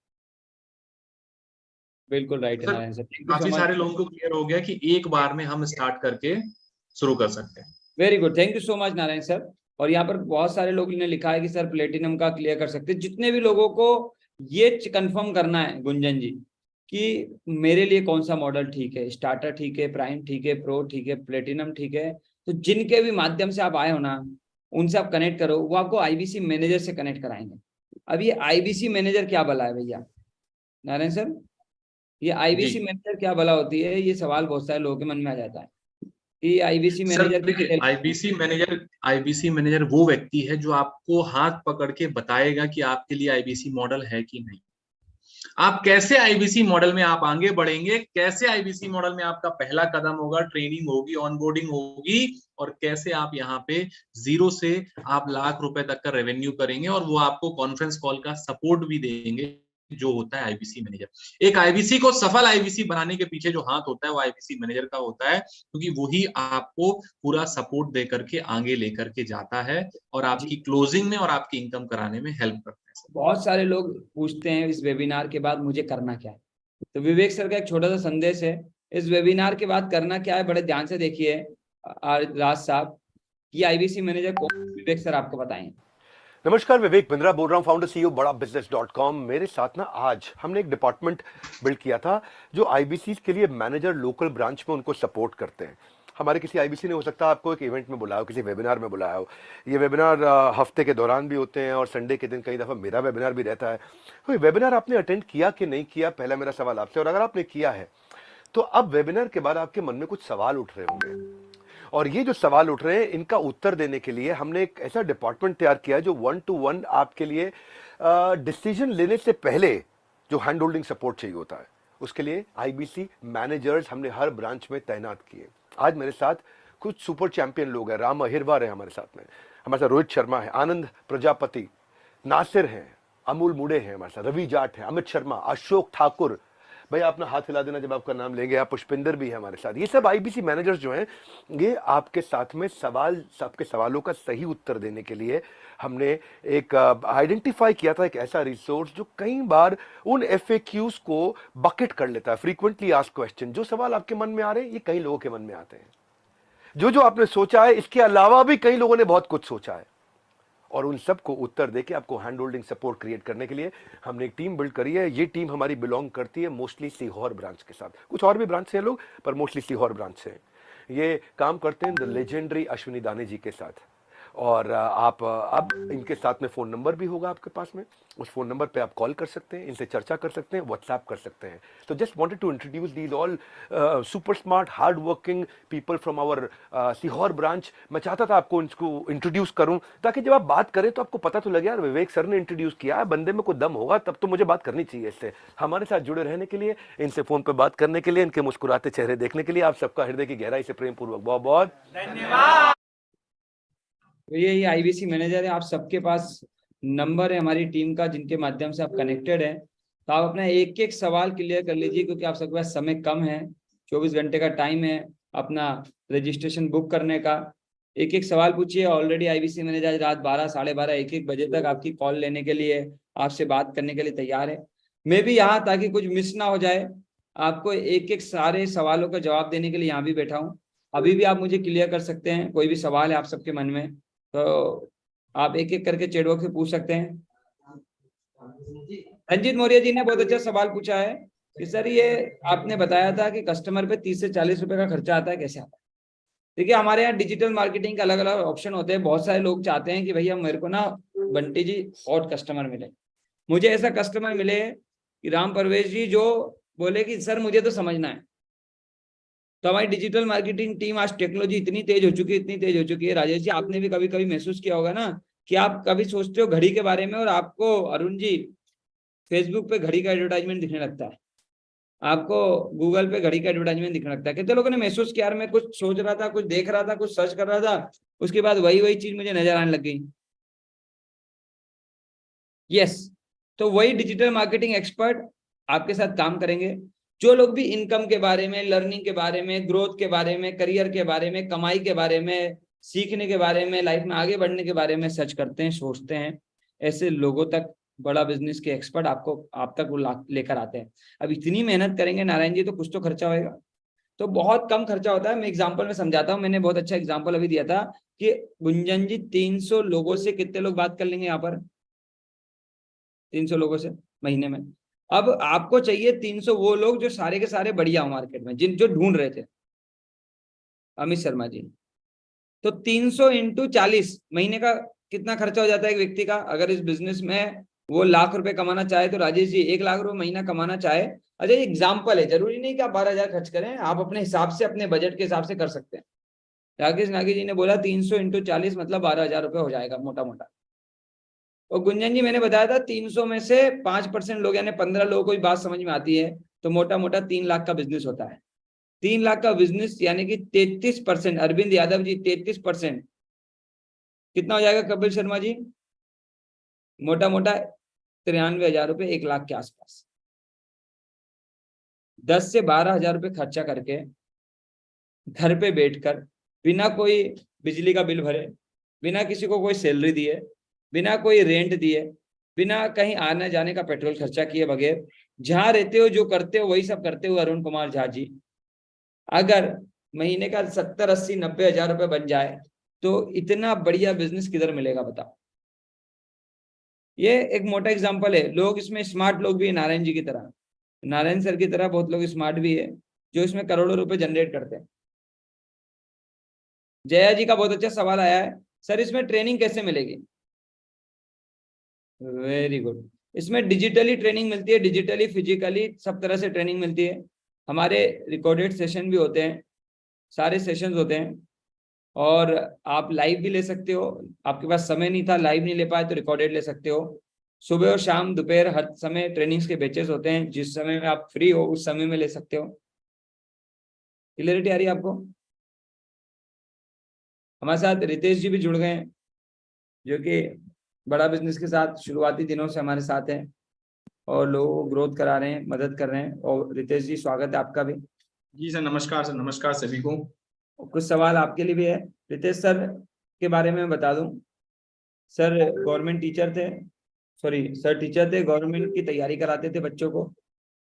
बिल्कुल राइट सर, है सर। काफी सारे लोगों को क्लियर हो गया कि एक बार में हम स्टार्ट करके शुरू कर सकते हैं। Very good, thank you so much Narayan sir. और यहाँ पर बहुत सारे लोगों ने लिखा है कि सर प्लेटिनम का क्लियर कर सकते हैं। जितने भी लोगों को ये कंफर्म करना है गुंजन जी कि मेरे लिए कौन सा मॉडल ठीक है, स्टार्टर ठीक है, प्राइम ठीक है, प्रो ठीक है, प्लेटिनम ठीक है, तो जिनके भी माध्यम से आप आए हो ना, उनसे आप कनेक्ट करो, वो आपको आईबीसी मैनेजर से कनेक्ट कराएंगे। अब ये आईबीसी मैनेजर क्या भला है भैया नारायण सर? ये आईबीसी मैनेजर क्या भला होती है? ये सवाल बहुत सारे लोगों के मन में आ जाता है कि आईबीसी मैनेजर। देखिए, आईबीसी मैनेजर वो व्यक्ति है जो आपको हाथ पकड़ के बताएगा कि आपके लिए आईबीसी मॉडल है कि नहीं, आप कैसे आईबीसी मॉडल में आप आगे बढ़ेंगे, कैसे आईबीसी मॉडल में आपका पहला कदम होगा, ट्रेनिंग होगी, ऑनबोर्डिंग होगी, और कैसे आप यहाँ पे 0 से आप लाख रुपए तक का रेवेन्यू करेंगे, और वो आपको कॉन्फ्रेंस कॉल का सपोर्ट भी देंगे जो होता है आईबीसी मैनेजर। एक आईबीसी को सफल आईबीसी बनाने के पीछे जो हाथ होता है वो आईबीसी मैनेजर का होता है, क्योंकि वही आपको पूरा सपोर्ट दे करके आगे लेकर के जाता है और आपकी क्लोजिंग में और आपकी इनकम कराने में हेल्प करता है। बहुत सारे लोग पूछते हैं इस वेबिनार के बाद मुझे करना क्या है, तो विवेक सर का एक छोटा सा संदेश है। इस वेबिनार के बाद करना क्या है, बड़े ध्यान से देखिए राज साहब, ये आईबीसी मैनेजर कौन, विवेक सर आपको बताएंगे। नमस्कार, विवेक बिंद्रा बोल रहा हूँ, फाउंडर सीईओ बड़ा बिजनेस.com। मेरे साथ ना आज हमने एक डिपार्टमेंट बिल्ड किया था जो आईबीसी के लिए मैनेजर लोकल ब्रांच में उनको सपोर्ट करते हैं। हमारे किसी आईबीसी ने हो सकता है आपको एक इवेंट में बुलाया हो, किसी वेबिनार में बुलाया हो। ये वेबिनार हफ्ते के दौरान भी होते हैं और संडे के दिन कई दफ़ा मेरा वेबिनार भी रहता है। तो ये वेबिनार आपने अटेंड किया कि नहीं किया, पहला मेरा सवाल आपसे। और अगर आपने किया है तो अब वेबिनार के बाद आपके मन में कुछ सवाल उठ रहे होंगे, और ये जो सवाल उठ रहे हैं इनका उत्तर देने के लिए हमने एक ऐसा डिपार्टमेंट तैयार किया है जो 1-to-1 आपके लिए डिसीजन लेने से पहले जो हैंड होल्डिंग सपोर्ट चाहिए होता है, उसके लिए आईबीसी मैनेजर्स हमने हर ब्रांच में तैनात किए। आज मेरे साथ कुछ सुपर चैंपियन लोग हैं। राम अहिरवार है हमारे साथ में, हमारे साथ रोहित शर्मा है, आनंद प्रजापति, नासिर हैं, अमूल मुड़े हैं हमारे साथ, रवि जाट है, अमित शर्मा, अशोक ठाकुर। भाई अपना हाथ हिला देना जब आपका नाम लेंगे। आप पुष्पिंदर भी है हमारे साथ। ये सब आईबीसी मैनेजर्स जो हैं, ये आपके साथ में सबके सवालों का सही उत्तर देने के लिए हमने एक आइडेंटिफाई किया था, एक ऐसा रिसोर्स जो कई बार उन FAQs को बकेट कर लेता है, फ्रीक्वेंटली आस्क्ड क्वेश्चन। जो सवाल आपके मन में आ रहे हैं ये कई लोगों के मन में आते हैं। जो आपने सोचा है इसके अलावा भी कई लोगों ने बहुत कुछ सोचा है, और उन सब को उत्तर देके आपको हैंड होल्डिंग सपोर्ट क्रिएट करने के लिए हमने एक टीम बिल्ड करी है। ये टीम हमारी बिलोंग करती है मोस्टली सीहोर ब्रांच के साथ, कुछ और भी ब्रांच से लोग, पर मोस्टली सीहोर ब्रांच से। ये काम करते हैं द लेजेंडरी अश्विनी दाने जी के साथ। और आप अब इनके साथ में फ़ोन नंबर भी होगा आपके पास में, उस फ़ोन नंबर पे आप कॉल कर सकते हैं, इनसे चर्चा कर सकते हैं, व्हाट्सएप कर सकते हैं। तो just wanted to introduce these all super smart hard working people from our Sehore branch. मैं चाहता था आपको इनको इंट्रोड्यूस करूं ताकि जब आप बात करें तो आपको पता तो लगे यार विवेक सर ने इंट्रोड्यूस किया है, बंदे में कोई दम होगा तब तो मुझे बात करनी चाहिए इससे। हमारे साथ जुड़े रहने के लिए, इनसे फ़ोन पर बात करने के लिए, इनके मुस्कुराते चेहरे देखने के लिए आप सबका हृदय की गहराई से प्रेम पूर्वक बहुत बहुत धन्यवाद। तो ये आईबीसी मैनेजर है, आप सबके पास नंबर है हमारी टीम का जिनके माध्यम से आप कनेक्टेड हैं। तो आप अपना एक एक सवाल क्लियर कर लीजिए क्योंकि आप सबके पास समय कम है, 24 घंटे का टाइम है अपना रजिस्ट्रेशन बुक करने का। एक एक सवाल पूछिए। ऑलरेडी आईबीसी मैनेजर आज रात 12, साढ़े 12, 1-1 बजे तक आपकी कॉल लेने के लिए, आपसे बात करने के लिए तैयार है। मैं भी यहाँ ताकि कुछ मिस ना हो जाए आपको एक एक सारे सवालों का जवाब देने के लिए यहाँ भी बैठा हूँ। अभी भी आप मुझे क्लियर कर सकते हैं, कोई भी सवाल है आप सबके मन में तो आप एक एक करके चैट बॉक्स में पूछ सकते हैं। रंजीत मौर्य जी ने बहुत अच्छा सवाल पूछा है कि सर ये आपने बताया था कि कस्टमर पे 30 से 40 रुपए का खर्चा आता है, कैसे आता है? देखिए हमारे यहाँ डिजिटल मार्केटिंग के अलग अलग ऑप्शन होते हैं। बहुत सारे लोग चाहते हैं कि भैया मेरे को ना बंटी जी हॉट कस्टमर मिले, मुझे ऐसा कस्टमर मिले कि राम परवेश जी जो बोले कि सर मुझे तो समझना है। तो हमारी डिजिटल मार्केटिंग टीम आज टेक्नोलॉजी इतनी तेज हो चुकी है राजेश जी, आपने भी कभी कभी महसूस किया होगा ना कि आप कभी सोचते हो घड़ी के बारे में और आपको अरुण जी फेसबुक पे घड़ी का एडवर्टाइजमेंट दिखने लगता है, आपको गूगल पे घड़ी का एडवर्टाइजमेंट दिखने लगता है। कितने लोगों ने महसूस किया यार मैं कुछ सोच रहा था, कुछ देख रहा था, कुछ सर्च कर रहा था, उसके बाद वही चीज मुझे नजर आने लग गई। यस, तो वही डिजिटल मार्केटिंग एक्सपर्ट आपके साथ काम करेंगे। जो लोग भी इनकम के बारे में, लर्निंग के बारे में, ग्रोथ के बारे में, करियर के बारे में, कमाई के बारे में, सीखने के बारे में, लाइफ में आगे बढ़ने के बारे में सर्च करते हैं, सोचते हैं, ऐसे लोगों तक बड़ा बिजनेस के एक्सपर्ट आप तक वो लेकर आते हैं। अब इतनी मेहनत करेंगे नारायण जी तो कुछ तो खर्चा होएगा, तो बहुत कम खर्चा होता है। मैं एग्जाम्पल में समझाता हूँ, मैंने बहुत अच्छा एग्जाम्पल अभी दिया था कि गुंजन जी 300 लोगों से कितने लोग बात कर लेंगे यहाँ पर? 300 लोगों से महीने में। अब आपको चाहिए 300 वो लोग जो सारे के सारे बढ़िया हो मार्केट में, जो ढूंढ रहे थे अमित शर्मा जी। तो 300 इंटू 40 महीने का कितना खर्चा हो जाता है एक व्यक्ति का? अगर इस बिजनेस में वो लाख रुपए कमाना चाहे तो राजेश जी 1 लाख रुपए महीना कमाना चाहे, अच्छा एग्जाम्पल है, जरूरी नहीं कि आप 12,000 खर्च करें, आप अपने हिसाब से अपने बजट के हिसाब से कर सकते हैं। राकेश नागी जी ने बोला 300 इंटू 40 मतलब 12,000 रुपए हो जाएगा मोटा मोटा। और गुंजन जी मैंने बताया था 300 में से 5% लोग यानी 15 लोगों को बात समझ में आती है तो मोटा मोटा 3 लाख का बिजनेस होता है। 3 लाख का बिजनेस यानी कि 33%, अरविंद यादव जी 33% कितना हो जाएगा कपिल शर्मा जी? मोटा मोटा 93,000 रुपए, 1 लाख के आसपास। 10 से 12,000 रुपए खर्चा करके घर पे बैठकर बिना कोई बिजली का बिल भरे, बिना किसी को कोई सैलरी दिए, बिना कोई रेंट दिए, बिना कहीं आने जाने का पेट्रोल खर्चा किए बगैर जहां रहते हो जो करते हो वही सब करते हो अरुण कुमार झा जी, अगर महीने का 70, 80, 90,000 रुपए बन जाए तो इतना बढ़िया बिजनेस किधर मिलेगा बताओ? ये एक मोटा एग्जांपल है। लोग इसमें स्मार्ट लोग भी है नारायण जी की तरह, नारायण सर की तरह बहुत लोग स्मार्ट भी है जो इसमें करोड़ों रुपए जनरेट करते हैं। जया जी का बहुत अच्छा सवाल आया है, सर इसमें ट्रेनिंग कैसे मिलेगी? Very good. इसमें डिजिटली ट्रेनिंग मिलती है, डिजिटली, फिजिकली, सब तरह से ट्रेनिंग मिलती है। हमारे रिकॉर्डेड सेशन भी होते हैं, सारे सेशंस होते हैं और आप लाइव भी ले सकते हो। आपके पास समय नहीं था, लाइव नहीं ले पाए तो रिकॉर्डेड ले सकते हो। सुबह और शाम, दोपहर, हर समय ट्रेनिंग्स के बैचेस होते हैं, जिस समय में आप फ्री हो उस समय में ले सकते हो। क्लियरिटी आ रही है आपको? हमारे साथ रितेश जी भी जुड़ गए हैं जो कि बड़ा बिजनेस के साथ शुरुआती दिनों से हमारे साथ हैं और लोगों को ग्रोथ करा रहे हैं, मदद कर रहे हैं। और रितेश जी स्वागत है आपका भी। जी सर, नमस्कार सभी को। कुछ सवाल आपके लिए भी है। रितेश सर के बारे में बता दूं, सर गवर्नमेंट टीचर थे, सर टीचर थे, गवर्नमेंट की तैयारी कराते थे बच्चों को।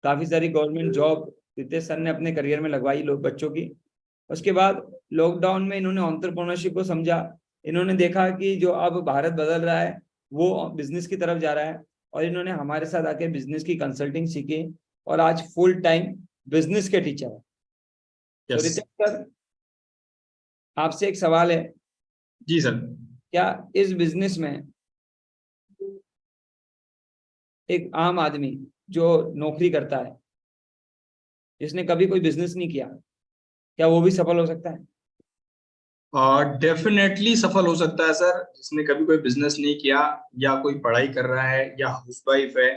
काफी सारी गवर्नमेंट जॉब रितेश सर ने अपने करियर में लगवाई लोग बच्चों की। उसके बाद लॉकडाउन में इन्होंने एंटरप्रेन्योरशिप को समझा, इन्होंने देखा कि जो अब भारत बदल रहा है वो बिजनेस की तरफ जा रहा है, और इन्होंने हमारे साथ आके बिजनेस की कंसल्टिंग सीखी और आज फुल टाइम बिजनेस के टीचर है। तो यस रितेश सर, आपसे एक सवाल है, जी सर। क्या इस बिजनेस में एक आम आदमी जो नौकरी करता है, जिसने कभी कोई बिजनेस नहीं किया, क्या वो भी सफल हो सकता है? डेफिनेटली सफल हो सकता है सर, जिसने कभी कोई बिजनेस नहीं किया या कोई पढ़ाई कर रहा है या हाउसवाइफ है,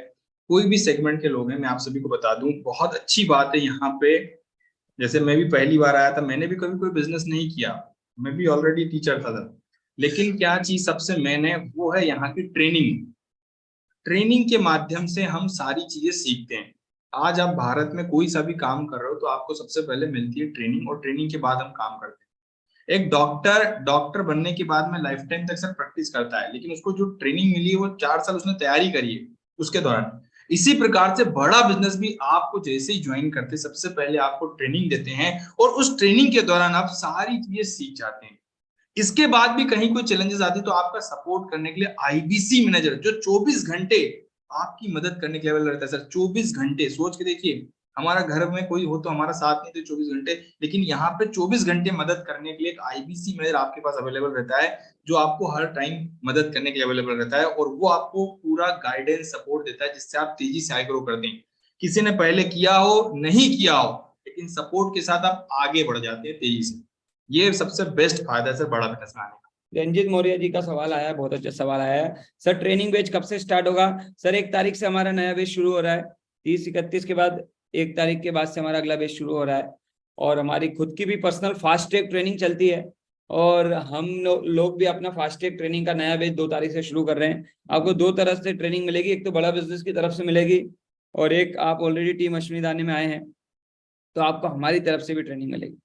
कोई भी सेगमेंट के लोग हैं। मैं आप सभी को बता दूं, बहुत अच्छी बात है यहाँ पे। जैसे मैं भी पहली बार आया था, मैंने भी कभी कोई बिजनेस नहीं किया, मैं भी ऑलरेडी टीचर था तब। लेकिन क्या चीज सबसे मेन है वो है यहाँ की ट्रेनिंग। ट्रेनिंग के माध्यम से हम सारी चीजें सीखते हैं। आज आप भारत में कोई सा भी काम कर रहे हो तो आपको सबसे पहले मिलती है ट्रेनिंग, और ट्रेनिंग के बाद हम काम करते हैं। एक डॉक्टर बनने के बाद में लाइफ टाइम तक सर प्रैक्टिस करता है, लेकिन उसको जो ट्रेनिंग मिली है वो 4 साल उसने तैयारी करी है उसके दौरान। इसी प्रकार से बड़ा बिजनेस भी आपको जैसे ही ज्वाइन करते हैं, सबसे पहले आपको ट्रेनिंग देते हैं, और उस ट्रेनिंग के दौरान आप सारी चीजें सीख जाते हैं। इसके बाद भी कहीं कोई चैलेंजेस आती है तो आपका सपोर्ट करने के लिए आईबीसी मैनेजर, जो 24 घंटे आपकी मदद करने के लेवल रहता है सर। 24 घंटे सोच के देखिए, हमारा घर में कोई हो तो हमारा साथ नहीं दे 24 घंटे, लेकिन यहाँ पे 24 घंटे मदद करने के लिए एक आईबीसी मैनेजर आपके पास अवेलेबल रहता है, जो आपको हर टाइम मदद करने के लिए अवेलेबल रहता है, और वो आपको पूरा गाइडेंस सपोर्ट देता है, जिससे आप तेजी से आगे ग्रो करते हैं। किसी ने पहले किया हो नहीं किया हो, लेकिन सपोर्ट के साथ आप आगे बढ़ जाते हैं तेजी से। ये सबसे बेस्ट फायदा है सर बड़ा बिजनेस में आने का। रंजीत मौर्य जी का सवाल आया है, बहुत अच्छा सवाल आया है सर। ट्रेनिंग बैच कब से स्टार्ट होगा? सर 1 तारीख से हमारा नया बैच शुरू हो रहा है, 30-31 के बाद 1 तारीख के बाद से हमारा अगला बैच शुरू हो रहा है। और हमारी खुद की भी पर्सनल फास्ट ट्रैक ट्रेनिंग चलती है, और हम लोग भी अपना फास्ट ट्रैक ट्रेनिंग का नया बैच 2 तारीख से शुरू कर रहे हैं। आपको 2 तरह से ट्रेनिंग मिलेगी, एक तो बड़ा बिजनेस की तरफ से मिलेगी, और एक आप ऑलरेडी टीम अश्विनी दाने में आए हैं तो आपको हमारी तरफ से भी ट्रेनिंग मिलेगी।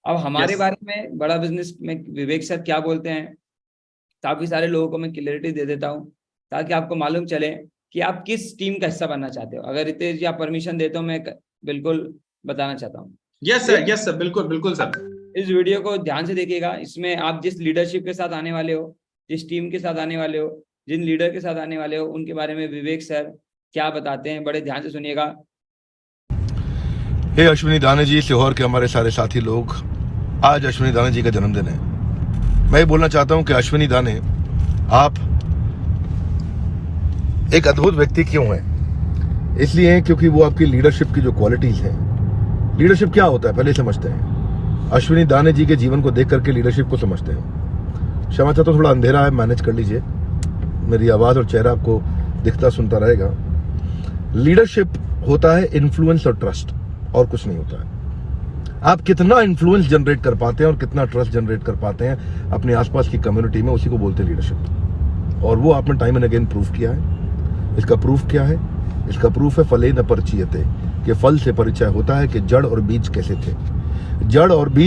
अब हमारे बारे में बड़ा बिजनेस में विवेक सर क्या बोलते हैं, काफी सारे लोगों को मैं क्लियरिटी दे देता हूँ, ताकि आपको मालूम चले कि आप किस टीम का हिस्सा बनना चाहते हो। अगर रितेश जी आप परमिशन देते हो, मैं बिल्कुल बताना चाहता हूँ। यस सर, बिल्कुल बिल्कुल सर। इस वीडियो को ध्यान से देखिएगा, इसमें आप जिस लीडरशिप के साथ आने वाले हो, जिस टीम के साथ आने वाले हो, जिन लीडर के साथ आने वाले हो, उनके बारे में विवेक सर क्या बताते हैं, बड़े ध्यान से सुनिएगा। हे अश्विनी दाने जी, सीहोर के हमारे सारे साथी लोग, आज अश्विनी दाने जी का जन्मदिन है। मैं ये बोलना चाहता हूं कि अश्विनी दाने, आप एक अद्भुत व्यक्ति क्यों हैं? इसलिए हैं क्योंकि वो आपकी लीडरशिप की जो क्वालिटीज हैं। लीडरशिप क्या होता है पहले समझते हैं। अश्विनी दाने जी के जीवन को देख करके लीडरशिप को समझते हैं। क्षमा चाहता हूं, थोड़ा अंधेरा है, मैनेज कर लीजिए, मेरी आवाज और चेहरा आपको दिखता सुनता रहेगा। लीडरशिप होता है इन्फ्लुएंस और ट्रस्ट, और कुछ नहीं होता है। आप कितना इन्फ्लुएंस जनरेट कर पाते हैं और कितना ट्रस्ट जनरेट कर पाते हैं अपने आसपास की कम्युनिटी में, उसी को बोलते हैं लीडरशिप। और वो आपने टाइम एंड अगेन प्रूफ किया है। इसका प्रूफ क्या है? इसका प्रूफ है फले न परिचयते, कि फल से परिचय होता है कि जड़ और बीज कैसे थे। जड़ और बीज